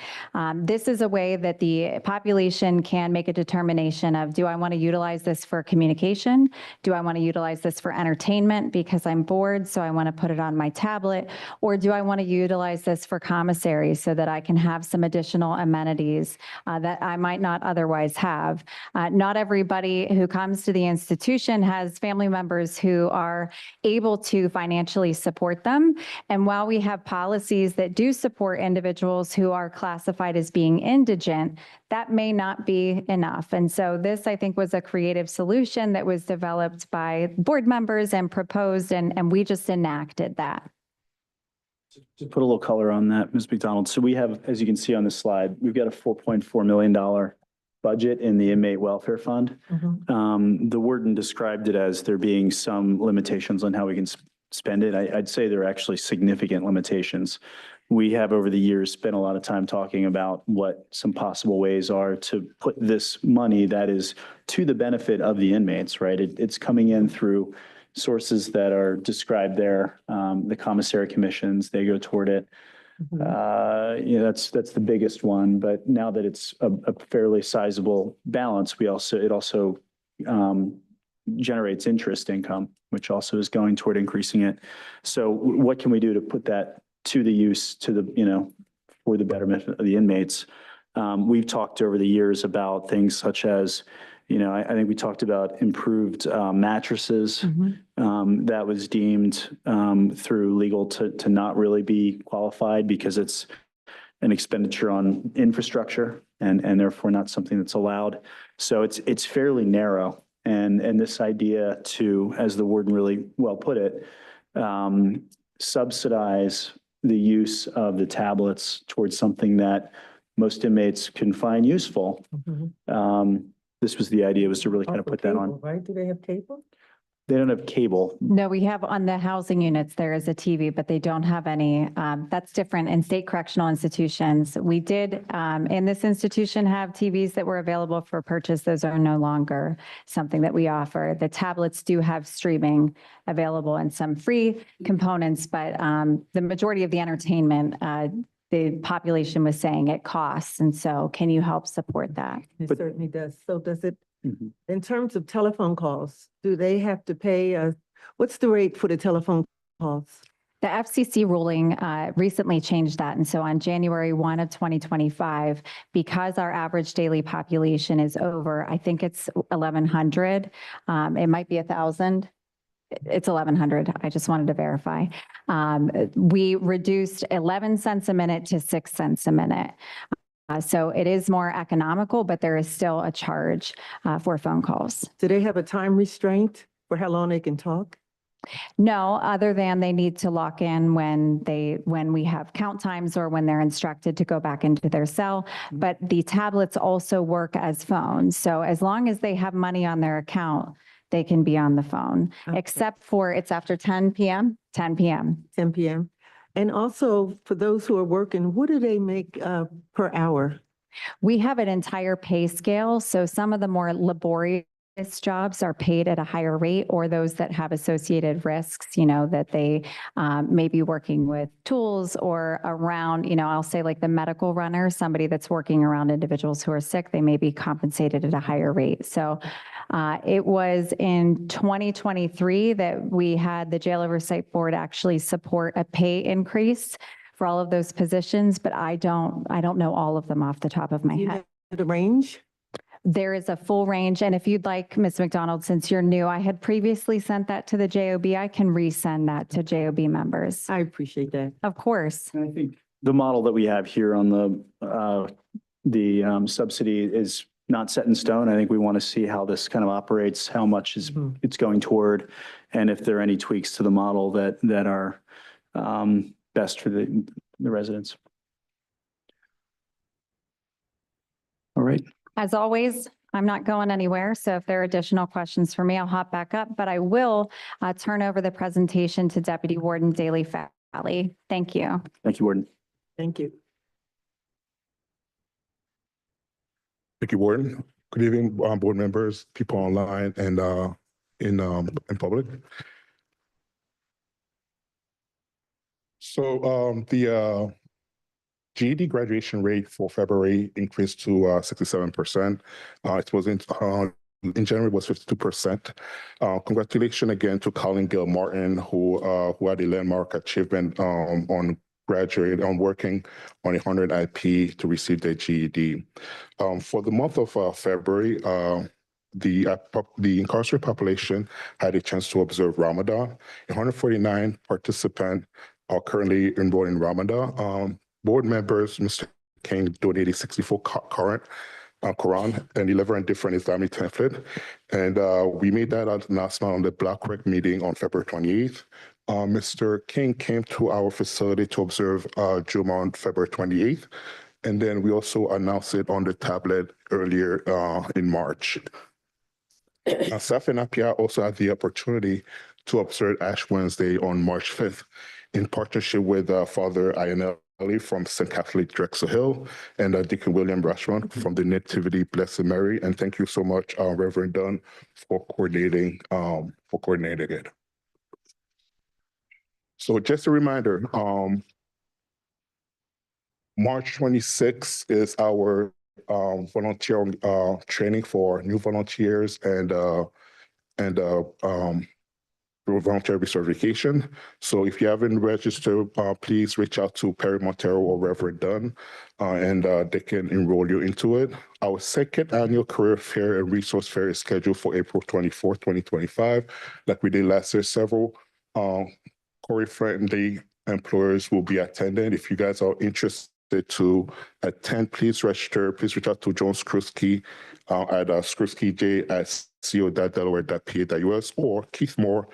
This is a way that the population can make a determination of, do I want to utilize this for communication? Do I want to utilize this for entertainment because I'm bored, so I want to put it on my tablet? Or do I want to utilize this for commissary so that I can have some additional amenities that I might not otherwise have? Not everybody who comes to the institution has family members who are able to financially support them. And while we have policies that do support individuals who are classified as being indigent, that may not be enough. And so this, I think, was a creative solution that was developed by board members and proposed, and we just enacted that. To put a little color on that, Ms. McDonald. So we have, as you can see on the slide, we've got a $4.4 million budget in the inmate welfare fund. The warden described it as there being some limitations on how we can spend it. I'd say there are actually significant limitations. We have over the years spent a lot of time talking about what some possible ways are to put this money that is to the benefit of the inmates, right? It's coming in through sources that are described there, the commissary commissions, they go toward it. That's the biggest one. But now that it's a fairly sizable balance, it also generates interest income, which also is going toward increasing it. So what can we do to put that to the use for the betterment of the inmates? We've talked over the years about things such as, I think we talked about improved mattresses. That was deemed through legal to not really be qualified because it's an expenditure on infrastructure and therefore not something that's allowed. So it's fairly narrow. And this idea to, as the warden really well put it, subsidize the use of the tablets towards something that most inmates can find useful. This was the idea, was to really kind of Also put that cable, on. right? Do they have cable? They don't have cable. No, we have on the housing units, there is a TV, but they don't have any. That's different in state correctional institutions. We did, in this institution, have TVs that were available for purchase. Those are no longer something that we offer. The tablets do have streaming available and some free components, but the majority of the entertainment, the population was saying it costs. And so can you help support that? It But- certainly does. So does it, Mhm. in terms of telephone calls, do they have to pay, what's the rate for the telephone calls? The FCC ruling recently changed that. And so on January 1 of 2025, because our average daily population is over, I think it's 1,100, it might be 1,000. It's 1,100. I just wanted to verify. We reduced 11 cents a minute to 6 cents a minute. So it is more economical, but there is still a charge for phone calls. Do they have a time restraint for how long they can talk? No, other than they need to lock in when we have count times or when they're instructed to go back into their cell. But the tablets also work as phones. So as long as they have money on their account, they can be on the phone, Okay. except for it's after 10 p.m., 10 p.m. 10 p.m. And also for those who are working, what do they make per hour? We have an entire pay scale. So some of the more laborious jobs are paid at a higher rate, or those that have associated risks, that they may be working with tools or around, I'll say like the medical runner, somebody that's working around individuals who are sick, they may be compensated at a higher rate. So it was in 2023 that we had the Jail Oversight Board actually support a pay increase for all of those positions, but I don't know all of them off the top of my Do you head. know the range? There is a full range. And if you'd like, Ms. McDonald, since you're new, I had previously sent that to the JOB. I can resend that to JOB members. I appreciate that. Of course. And I think the model that we have here on the subsidy is not set in stone. I think we want to see how this kind of operates, how much is it's going toward, and if there are any tweaks to the model that are best for the residents. All right. As always, I'm not going anywhere. So if there are additional questions for me, I'll hop back up, but I will turn over the presentation to Deputy Warden Daley Fally. Thank you. Thank you, Warden. Thank you. Thank you, Warden. Good evening, board members, people online and in public. So the GED graduation rate for February increased to 67%. It was in January was 52%. Congratulations again to Colin Gil Martin, who had a landmark achievement on working on 100 IP to receive their GED. For the month of February, the incarcerated population had a chance to observe Ramadan. 149 participants are currently enrolled in Ramadan. Board members, Mr. King donated 64 current Quran and 11 different Islamic templates. And we made that announcement on the Black Rec meeting on February 28th. Mr. King came to our facility to observe Juma on February 28th. And then we also announced it on the tablet earlier in March. Staff and Apia also had the opportunity to observe Ash Wednesday on March 5th in partnership with Father Ionel from St. Catholic Drexel Hill and Deacon William Rashman from the Nativity Blessed Mary. And thank you so much, Reverend Dunn, for coordinating it. So just a reminder, March 26th is our volunteer training for new volunteers and volunteer recertification. So if you haven't registered, please reach out to Perry Montero or Reverend Dunn, and they can enroll you into it. Our second annual career fair and resource fair is scheduled for April 24th, 2025. Like we did last year, several career-friendly employers will be attending. If you guys are interested to attend, please register. Please reach out to John Skruski at skruskij@co.delaware.pa.us or Keith Moore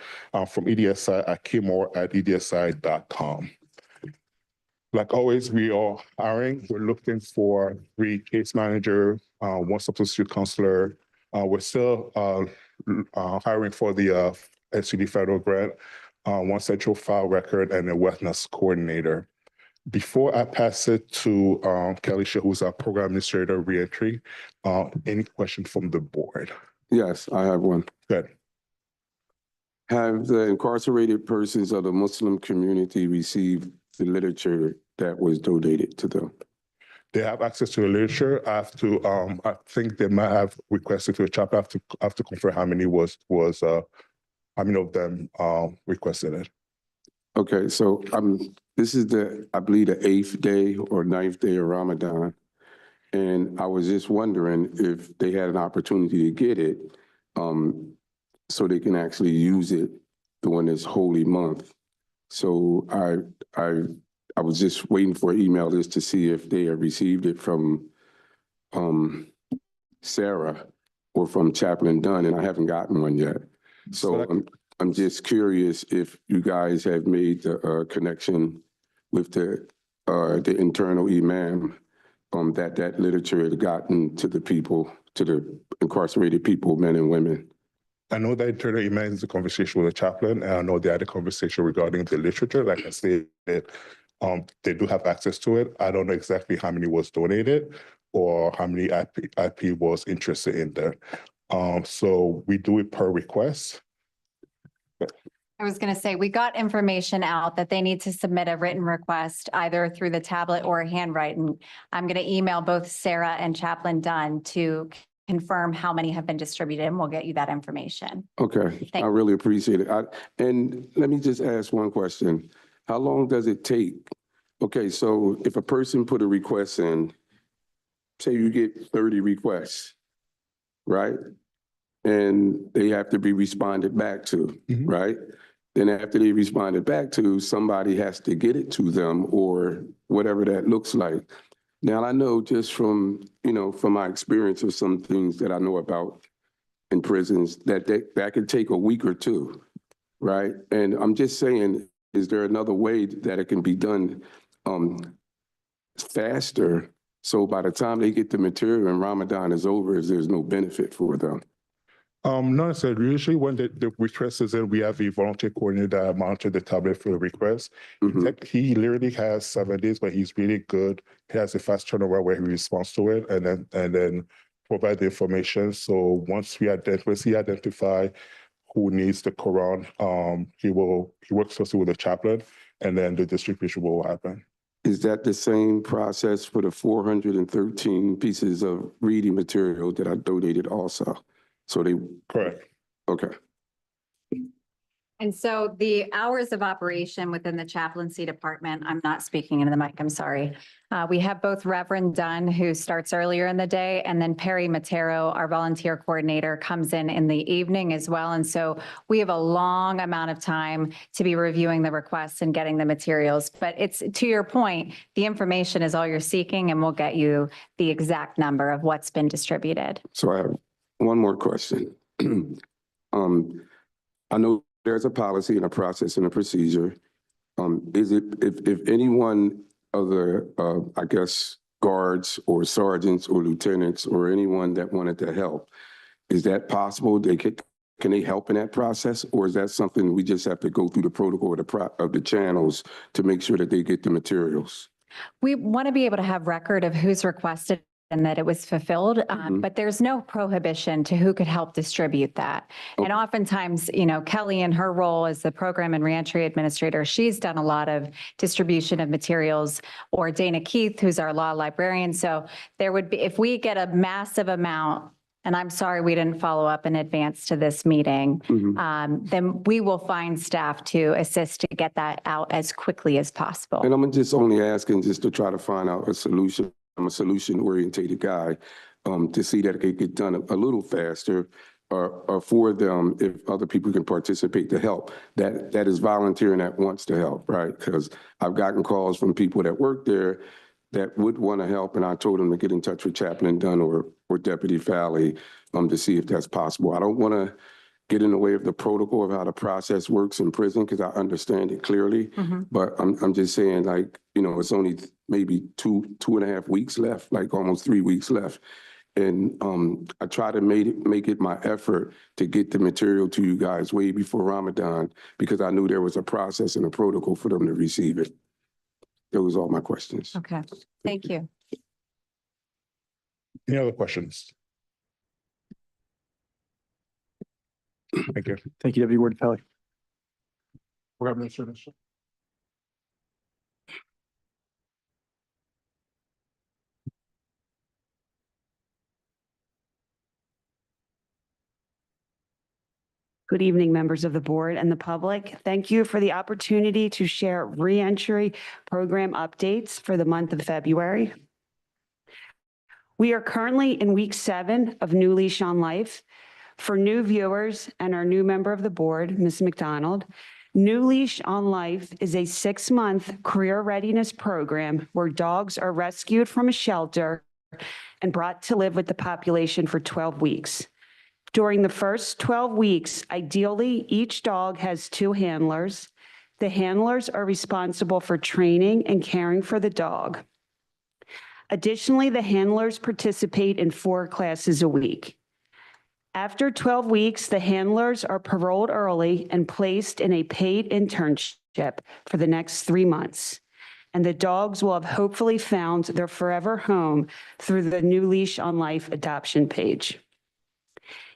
from EDSI at keithmoore@edsi.com. Like always, we are hiring. We're looking for 3 case manager, 1 substitute counselor. We're still hiring for the SUD federal grant, 1 central file record, and a wetness coordinator. Before I pass it to Kelly Shea, who's our program administrator, reentry, any question from the board? Yes, I have one. Good. Have the incarcerated persons of the Muslim community received the literature that was donated to them? They have access to the literature. I have to, I think they might have requested to the chapter. I have to confirm how many how many of them requested it. Okay, so this is I believe, the 8th day or 9th day of Ramadan. And I was just wondering if they had an opportunity to get it, so they can actually use it during this holy month. So I was just waiting for an email just to see if they have received it from Sarah or from Chaplain Dunn, and I haven't gotten one yet. So I'm just curious if you guys have made the connection with the internal imam, that literature had gotten to the people, to the incarcerated people, men and women. I know that internal imam is a conversation with the chaplain, and I know they had a conversation regarding the literature. Like I said, they do have access to it. I don't know exactly how many was donated or how many IP was interested in there. So we do it per request. I was going to say, we got information out that they need to submit a written request either through the tablet or handwritten. I'm going to email both Sarah and Chaplain Dunn to confirm how many have been distributed, and we'll get you that information. Okay, I really appreciate it. And let me just ask one question. How long does it take? Okay, so if a person put a request in, say you get 30 requests, right? And they have to be responded back to, right? Then after they responded back to, somebody has to get it to them or whatever that looks like. Now, I know just from my experience of some things that I know about in prisons that could take a week or 2, right? And I'm just saying, is there another way that it can be done faster? So by the time they get the material and Ramadan is over, there's no benefit for them? No, so usually when the request is in, we have a volunteer coordinator that monitors the tablet for the request. He literally has 7 days, but he's really good. He has a fast turnaround where he responds to it and then provide the information. So once he identify who needs the Quran, he works closely with the chaplain, and then the distribution will happen. Is that the same process for the 413 pieces of reading material that I donated also? So Correct. Okay. And so the hours of operation within the chaplaincy department, I'm not speaking into the mic, I'm sorry. We have both Reverend Dunn, who starts earlier in the day, and then Perry Montero, our volunteer coordinator, comes in the evening as well. And so we have a long amount of time to be reviewing the requests and getting the materials. But it's, to your point, the information is all you're seeking, and we'll get you the exact number of what's been distributed. So I have one more question. I know there's a policy and a process and a procedure. Is it, if anyone of the, I guess, guards or sergeants or lieutenants or anyone that wanted to help, is that possible? Can they help in that process? Or is that something we just have to go through the protocol of the channels to make sure that they get the materials? We want to be able to have record of who's requested and that it was fulfilled, but there's no prohibition to who could help distribute that. And oftentimes, Kelly, in her role as the program and reentry administrator, she's done a lot of distribution of materials, or Dana Keith, who's our law librarian. So there would be, if we get a massive amount and I'm sorry we didn't follow up in advance to this meeting, Mhm. then we will find staff to assist to get that out as quickly as possible. And I'm just only asking just to try to find out a solution. I'm a solution-oriented guy, to see that it could get done a little faster, or for them, if other people can participate to help. That is volunteering that wants to help, right? Because I've gotten calls from people that work there that would want to help, and I told them to get in touch with Chaplain Dunn or Deputy Falley, to see if that's possible. I don't want to get in the way of the protocol of how the process works in prison, because I understand it clearly. But I'm just saying, like, it's only maybe 2.5 weeks left, like almost 3 weeks left. And I try to make it my effort to get the material to you guys way before Ramadan, because I knew there was a process and a protocol for them to receive it. Those are all my questions. Okay, thank you. Any other questions? Thank you. Thank you, Deputy Warden Pelley. Program Administrator. Good evening, members of the board and the public. Thank you for the opportunity to share reentry program updates for the month of February. We are currently in week 7 of New Leash on Life. For new viewers and our new member of the board, Ms. McDonald, New Leash on Life is a 6-month career readiness program where dogs are rescued from a shelter and brought to live with the population for 12 weeks. During the first 12 weeks, ideally, each dog has 2 handlers. The handlers are responsible for training and caring for the dog. Additionally, the handlers participate in 4 classes a week. After 12 weeks, the handlers are paroled early and placed in a paid internship for the next 3 months. And the dogs will have hopefully found their forever home through the New Leash on Life adoption page.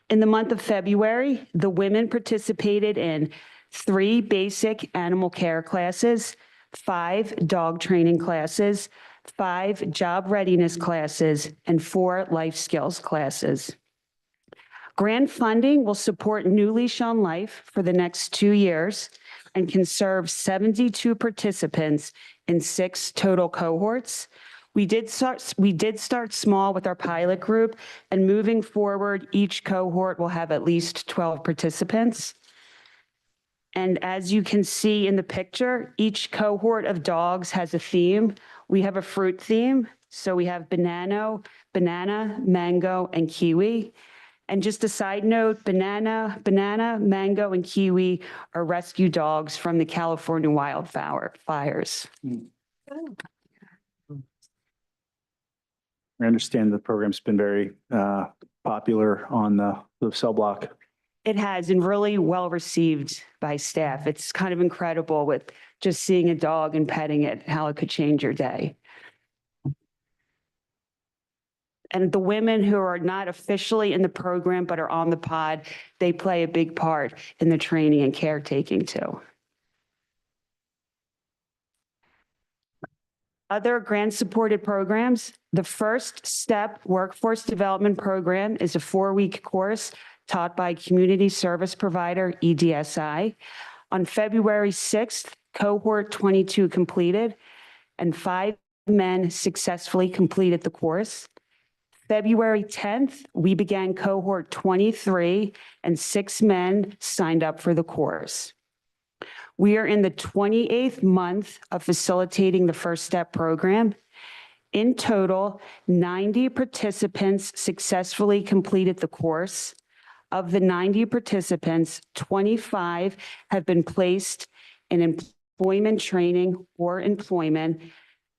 In the month of February, the women participated in 3 basic animal care classes, 5 dog training classes, 5 job readiness classes, and 4 life skills classes. Grant funding will support New Leash on Life for the next 2 years and can serve 72 participants in 6 total cohorts. We did start small with our pilot group, and moving forward, each cohort will have at least 12 participants. And as you can see in the picture, each cohort of dogs has a theme. We have a fruit theme, so we have banana, mango, and kiwi. And just a side note, banana, mango, and kiwi are rescue dogs from the California wildfires. I understand the program's been very popular on the cell block. It has, and really well received by staff. It's kind of incredible with just seeing a dog and petting it, how it could change your day. And the women who are not officially in the program but are on the pod, they play a big part in the training and caretaking too. Other grant-supported programs, the First Step Workforce Development Program is a 4-week course taught by community service provider EDSI. On February 6th, cohort 22 completed, and 5 men successfully completed the course. February 10th, we began cohort 23, and 6 men signed up for the course. We are in the 28th month of facilitating the First Step program. In total, 90 participants successfully completed the course. Of the 90 participants, 25 have been placed in employment training or employment,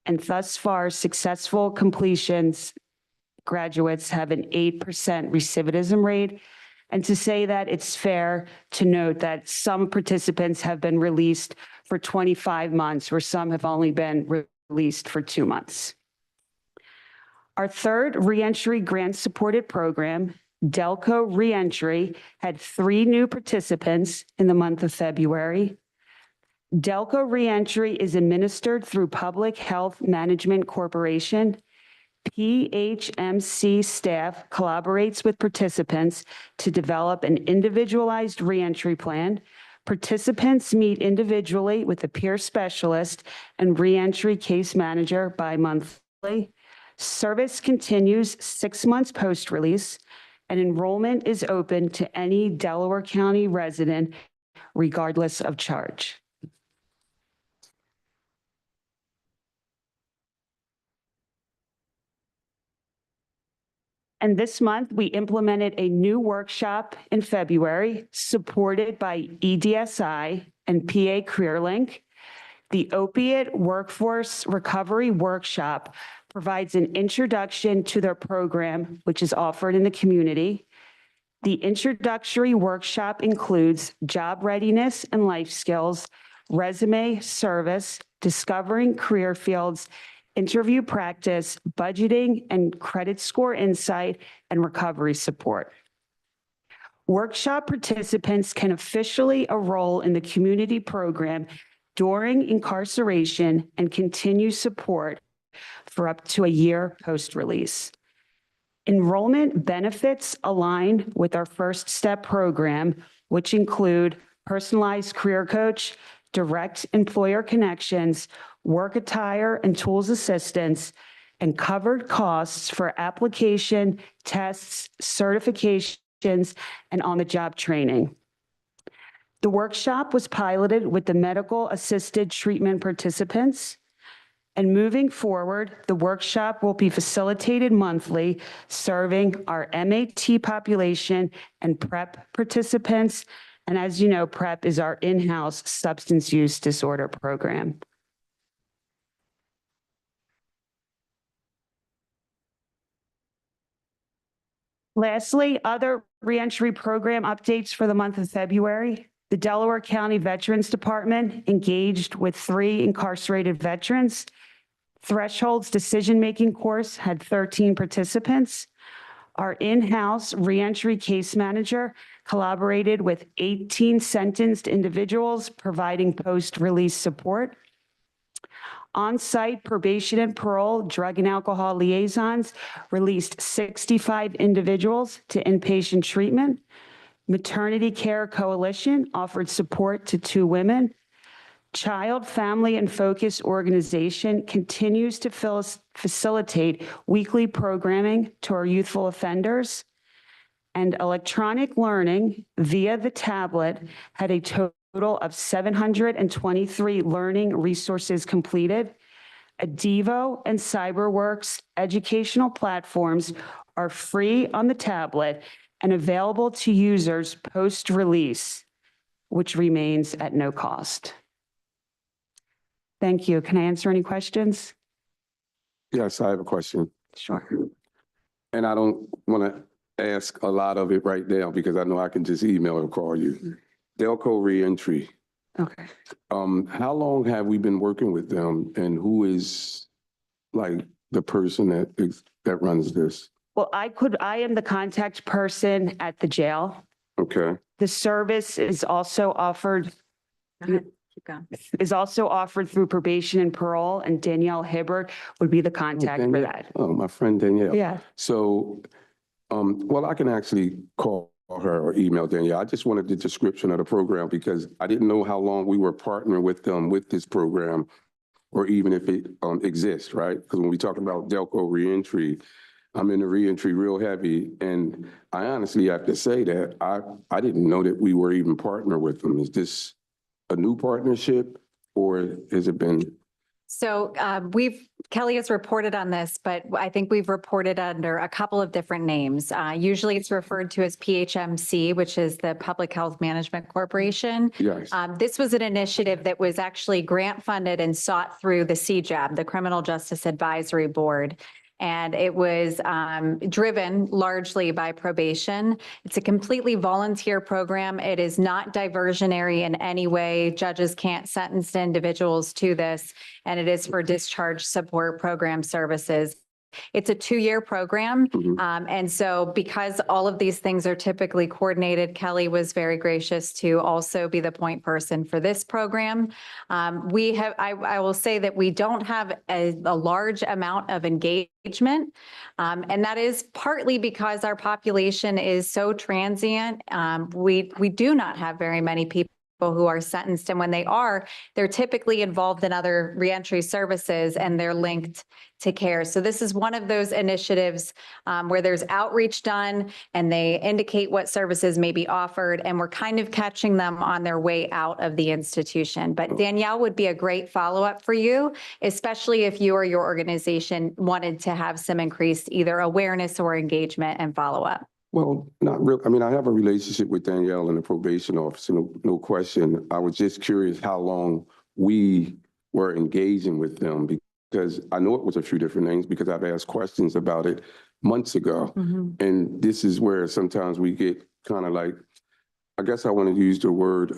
and thus far, successful completions graduates have an 8% recidivism rate. And to say that, it's fair to note that some participants have been released for 25 months, where some have only been released for 2 months. Our third reentry grant-supported program, Delco Reentry, had 3 new participants in the month of February. Delco Reentry is administered through Public Health Management Corporation. PHMC staff collaborates with participants to develop an individualized reentry plan. Participants meet individually with a peer specialist and reentry case manager bi-monthly. Service continues 6 months post-release, and enrollment is open to any Delaware County resident regardless of charge. And this month, we implemented a new workshop in February, supported by EDSI and PA CareerLink. The Opiate Workforce Recovery Workshop provides an introduction to their program, which is offered in the community. The introductory workshop includes job readiness and life skills, resume service, discovering career fields, interview practice, budgeting and credit score insight, and recovery support. Workshop participants can officially enroll in the community program during incarceration and continue support for up to a year post-release. Enrollment benefits align with our First Step program, which include personalized career coach, direct employer connections, work attire and tools assistance, and covered costs for application, tests, certifications, and on-the-job training. The workshop was piloted with the medical assisted treatment participants. And moving forward, the workshop will be facilitated monthly, serving our MAT population and PrEP participants. And as you know, PrEP is our in-house substance use disorder program. Lastly, other reentry program updates for the month of February. The Delaware County Veterans Department engaged with 3 incarcerated veterans. Thresholds decision-making course had 13 participants. Our in-house reentry case manager collaborated with 18 sentenced individuals, providing post-release support. On-site probation and parole drug and alcohol liaisons released 65 individuals to inpatient treatment. Maternity Care Coalition offered support to 2 women. Child, Family, and Focus organization continues to facilitate weekly programming to our youthful offenders. And electronic learning via the tablet had a total of 723 learning resources completed. Devo and CyberWorks educational platforms are free on the tablet and available to users post-release, which remains at no cost. Thank you. Can I answer any questions? Yes, I have a question. Sure. And I don't want to ask a lot of it right now because I know I can just email or call you. Delco Reentry. Okay. How long have we been working with them, and who is like the person that runs this? Well, I am the contact person at the jail. Okay. The service is also offered Keep going. is also offered through probation and parole, and Danielle Hibbert would be the contact for Danielle? that. Oh, my friend Danielle. Yeah. So, well, I can actually call her or email Danielle. I just wanted the description of the program because I didn't know how long we were partnering with them with this program, or even if it exists, right? Because when we talk about Delco Reentry, I'm in the reentry real heavy, and I honestly have to say that I didn't know that we were even partner with them. Is this a new partnership, or has it been? So Kelly has reported on this, but I think we've reported under a couple of different names. Usually it's referred to as PHMC, which is the Public Health Management Corporation. Yes. This was an initiative that was actually grant funded and sought through the CJAB, the Criminal Justice Advisory Board. And it was driven largely by probation. It's a completely volunteer program. It is not diversionary in any way. Judges can't sentence individuals to this, and it is for discharge support program services. It's a 2-year program. Mhm. And so because all of these things are typically coordinated, Kelly was very gracious to also be the point person for this program. I will say that we don't have a large amount of engagement. And that is partly because our population is so transient. We do not have very many people who are sentenced, and when they are, they're typically involved in other reentry services and they're linked to care. So this is one of those initiatives where there's outreach done and they indicate what services may be offered, and we're kind of catching them on their way out of the institution. But Danielle would be a great follow-up for you, especially if you or your organization wanted to have some increased either awareness or engagement and follow-up. Well, not real. I mean, I have a relationship with Danielle and the probation officer, no question. I was just curious how long we were engaging with them, because I know it was a few different things because I've asked questions about it months ago. And this is where sometimes we get kind of like, I guess I want to use the word,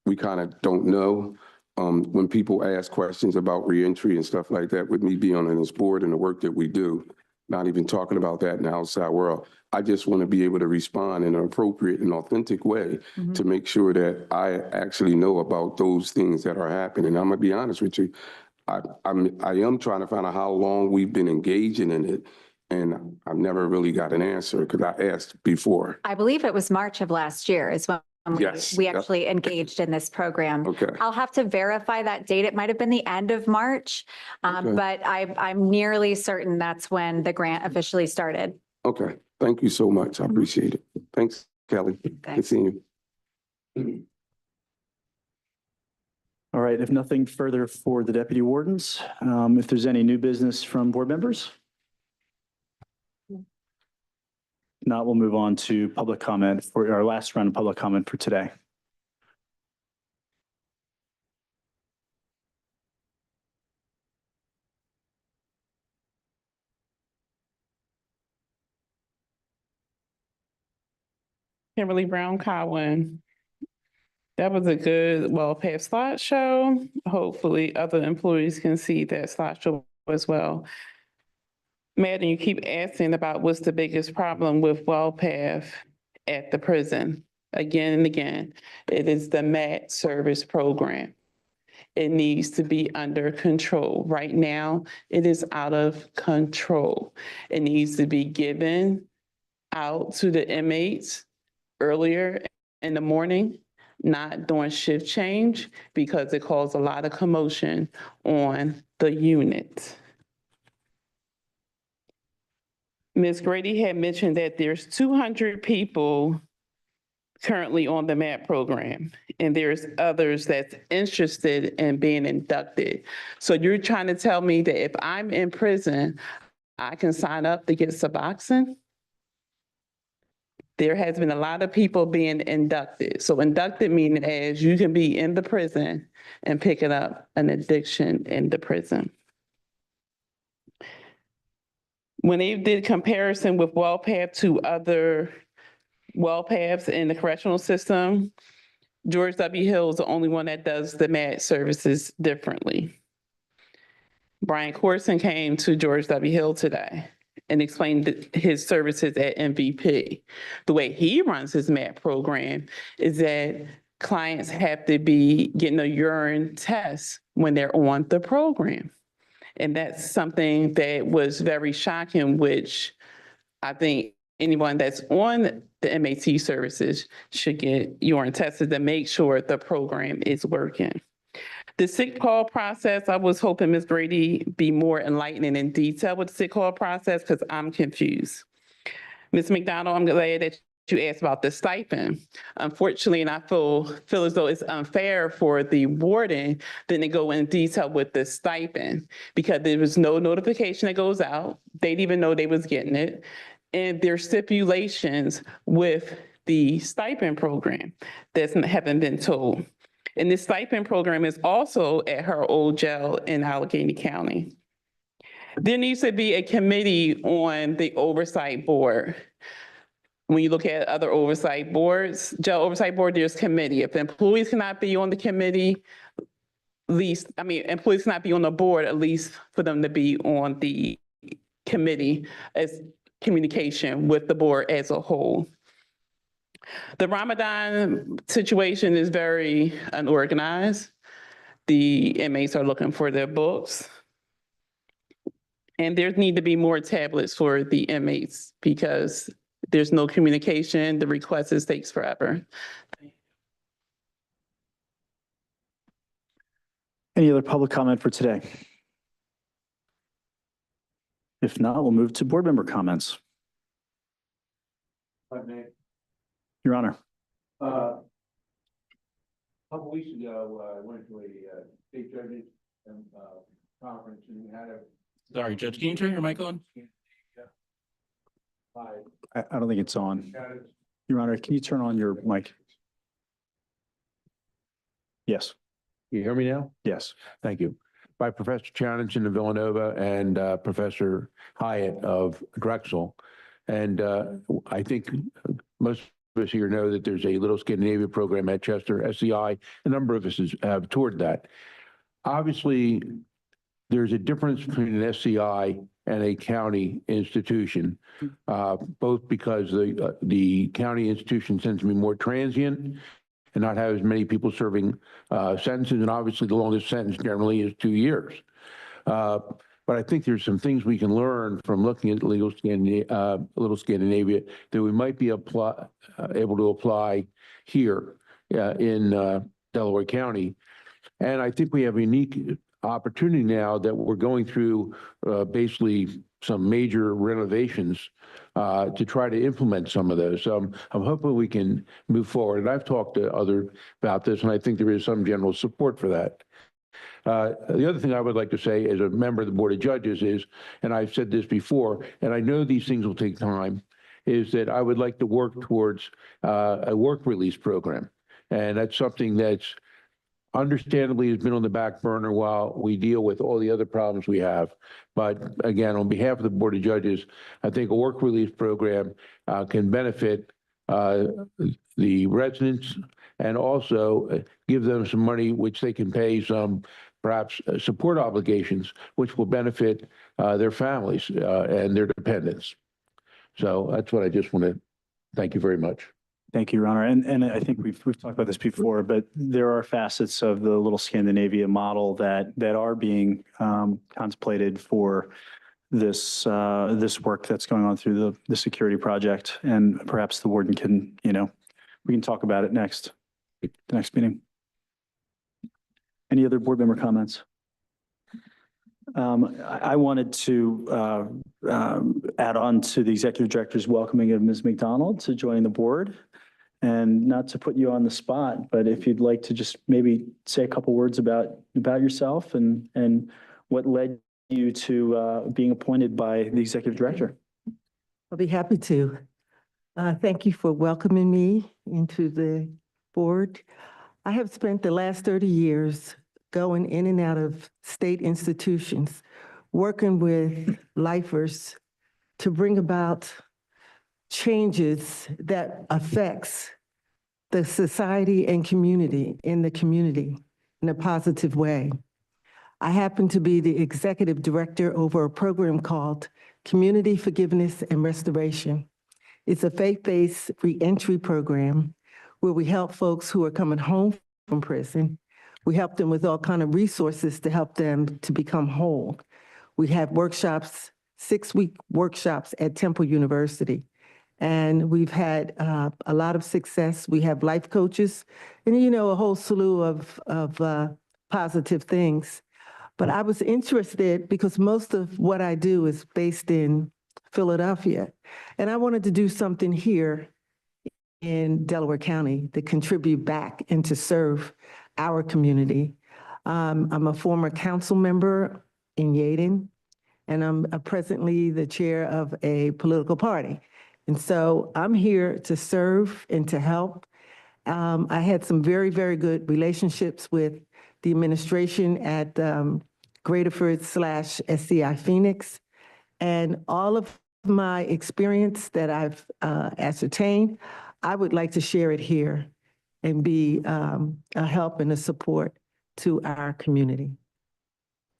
we kind of don't know. When people ask questions about reentry and stuff like that, with me being on this board and the work that we do, not even talking about that in the outside world, I just want to be able to respond in an appropriate and authentic way to make sure that I actually know about those things that are happening. I'm gonna be honest with you. I am trying to find out how long we've been engaging in it, and I've never really got an answer because I asked before. I believe it was March of last year is when Yes, we yep. actually engaged in this program. Okay. I'll have to verify that date. It might have been the end of March, but I'm nearly certain that's when the grant officially started. Okay. Thank you so much. I appreciate it. Thanks, Kelly. Good seeing you. All right, if nothing further for the deputy wardens, if there's any new business from board members? Not, we'll move on to public comment for our last round of public comment for today. Kimberly Brown Cowan. That was a good, well-paved slideshow. Hopefully other employees can see that slideshow as well. Madam, you keep asking about what's the biggest problem with WellPath at the prison. Again and again, it is the MAT service program. It needs to be under control. Right now, it is out of control. It needs to be given out to the inmates earlier in the morning, not during shift change, because it caused a lot of commotion on the unit. Ms. Grady had mentioned that there's 200 people currently on the MAP program, and there's others that's interested in being inducted. So you're trying to tell me that if I'm in prison, I can sign up to get Suboxone? There has been a lot of people being inducted. So inducted meaning as you can be in the prison and picking up an addiction in the prison. When they did comparison with WellPath to other WellPaths in the correctional system, George W. Hill is the only one that does the MAT services differently. Brian Corson came to George W. Hill today and explained his services at MVP. The way he runs his MAT program is that clients have to be getting a urine test when they're on the program. And that's something that was very shocking, which I think anyone that's on the MAT services should get urine tested to make sure the program is working. The sick call process, I was hoping Ms. Brady be more enlightening in detail with the sick call process because I'm confused. Ms. McDonald, I'm glad that you asked about the stipend. Unfortunately, and I feel as though it's unfair for the warden then to go in detail with the stipend because there was no notification that goes out. They didn't even know they was getting it. And there's stipulations with the stipend program that haven't been told. And this stipend program is also at her old jail in Allegheny County. There needs to be a committee on the oversight board. When you look at other oversight boards, jail oversight board, there's committee. If employees cannot be on the committee, employees cannot be on the board, at least for them to be on the committee as communication with the board as a whole. The Ramadan situation is very unorganized. The inmates are looking for their books. And there need to be more tablets for the inmates because there's no communication. The request takes forever. Any other public comment for today? If not, we'll move to board member comments. Your Honor. A couple weeks ago, I went to a state judges conference and we had a. Sorry, Judge, can you turn your mic on? I don't think it's on. Your Honor, can you turn on your mic? Yes. You hear me now? Yes. Thank you. By Professor Challengen of Villanova and Professor Hyatt of Drexel. And I think most of us here know that there's a Little Scandinavia program at Chester, SEI. A number of us have toured that. Obviously, there's a difference between an SEI and a county institution, both because the county institution tends to be more transient and not have as many people serving sentences. And obviously, the longest sentence generally is 2 years. But I think there's some things we can learn from looking at Little Scandinavia that we might be able to apply here in Delaware County. And I think we have a unique opportunity now that we're going through basically some major renovations to try to implement some of those. So I'm hoping we can move forward. And I've talked to others about this, and I think there is some general support for that. The other thing I would like to say as a member of the Board of Judges is, and I've said this before, and I know these things will take time, is that I would like to work towards a work release program. And that's something that's understandably has been on the back burner while we deal with all the other problems we have. But again, on behalf of the Board of Judges, I think a work release program can benefit the residents and also give them some money which they can pay some perhaps support obligations, which will benefit their families and their dependents. So that's what I just want to thank you very much. Thank you, Your Honor. And I think we've talked about this before, but there are facets of the Little Scandinavia model that are being contemplated for this this work that's going on through the security project. And perhaps the warden can, we can talk about it the next meeting. Any other board member comments? I wanted to add on to the executive director's welcoming of Ms. McDonald to joining the board. And not to put you on the spot, but if you'd like to just maybe say a couple words about yourself and what led you to being appointed by the executive director. I'll be happy to. Thank you for welcoming me into the board. I have spent the last 30 years going in and out of state institutions, working with lifers to bring about changes that affects the society and community in a positive way. I happen to be the executive director over a program called Community Forgiveness and Restoration. It's a faith-based reentry program where we help folks who are coming home from prison. We help them with all kinds of resources to help them to become whole. We have workshops, 6-week workshops at Temple University. And we've had a lot of success. We have life coaches and, a whole slew of positive things. But I was interested because most of what I do is based in Philadelphia. And I wanted to do something here in Delaware County to contribute back and to serve our community. I'm a former council member in Yaden, and I'm presently the chair of a political party. And so I'm here to serve and to help. I had some very, very good relationships with the administration at Graterford / Phoenix. And all of my experience that I've ascertained, I would like to share it here and be a help and a support to our community.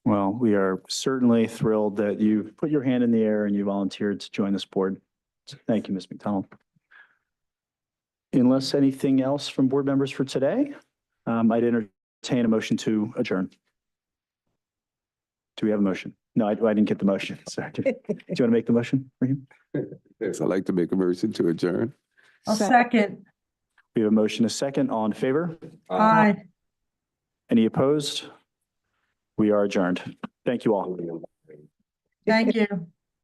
Well, we are certainly thrilled that you put your hand in the air and you volunteered to join this board. Thank you, Ms. McDonald. Unless anything else from board members for today, I'd entertain a motion to adjourn. Do we have a motion? No, I didn't get the motion. Sorry. Do you want to make the motion, Raheem? Yes, I'd like to make a motion to adjourn. I'll second. We have a motion, a second. All in favor? Aye. Any opposed? We are adjourned. Thank you all. Thank you.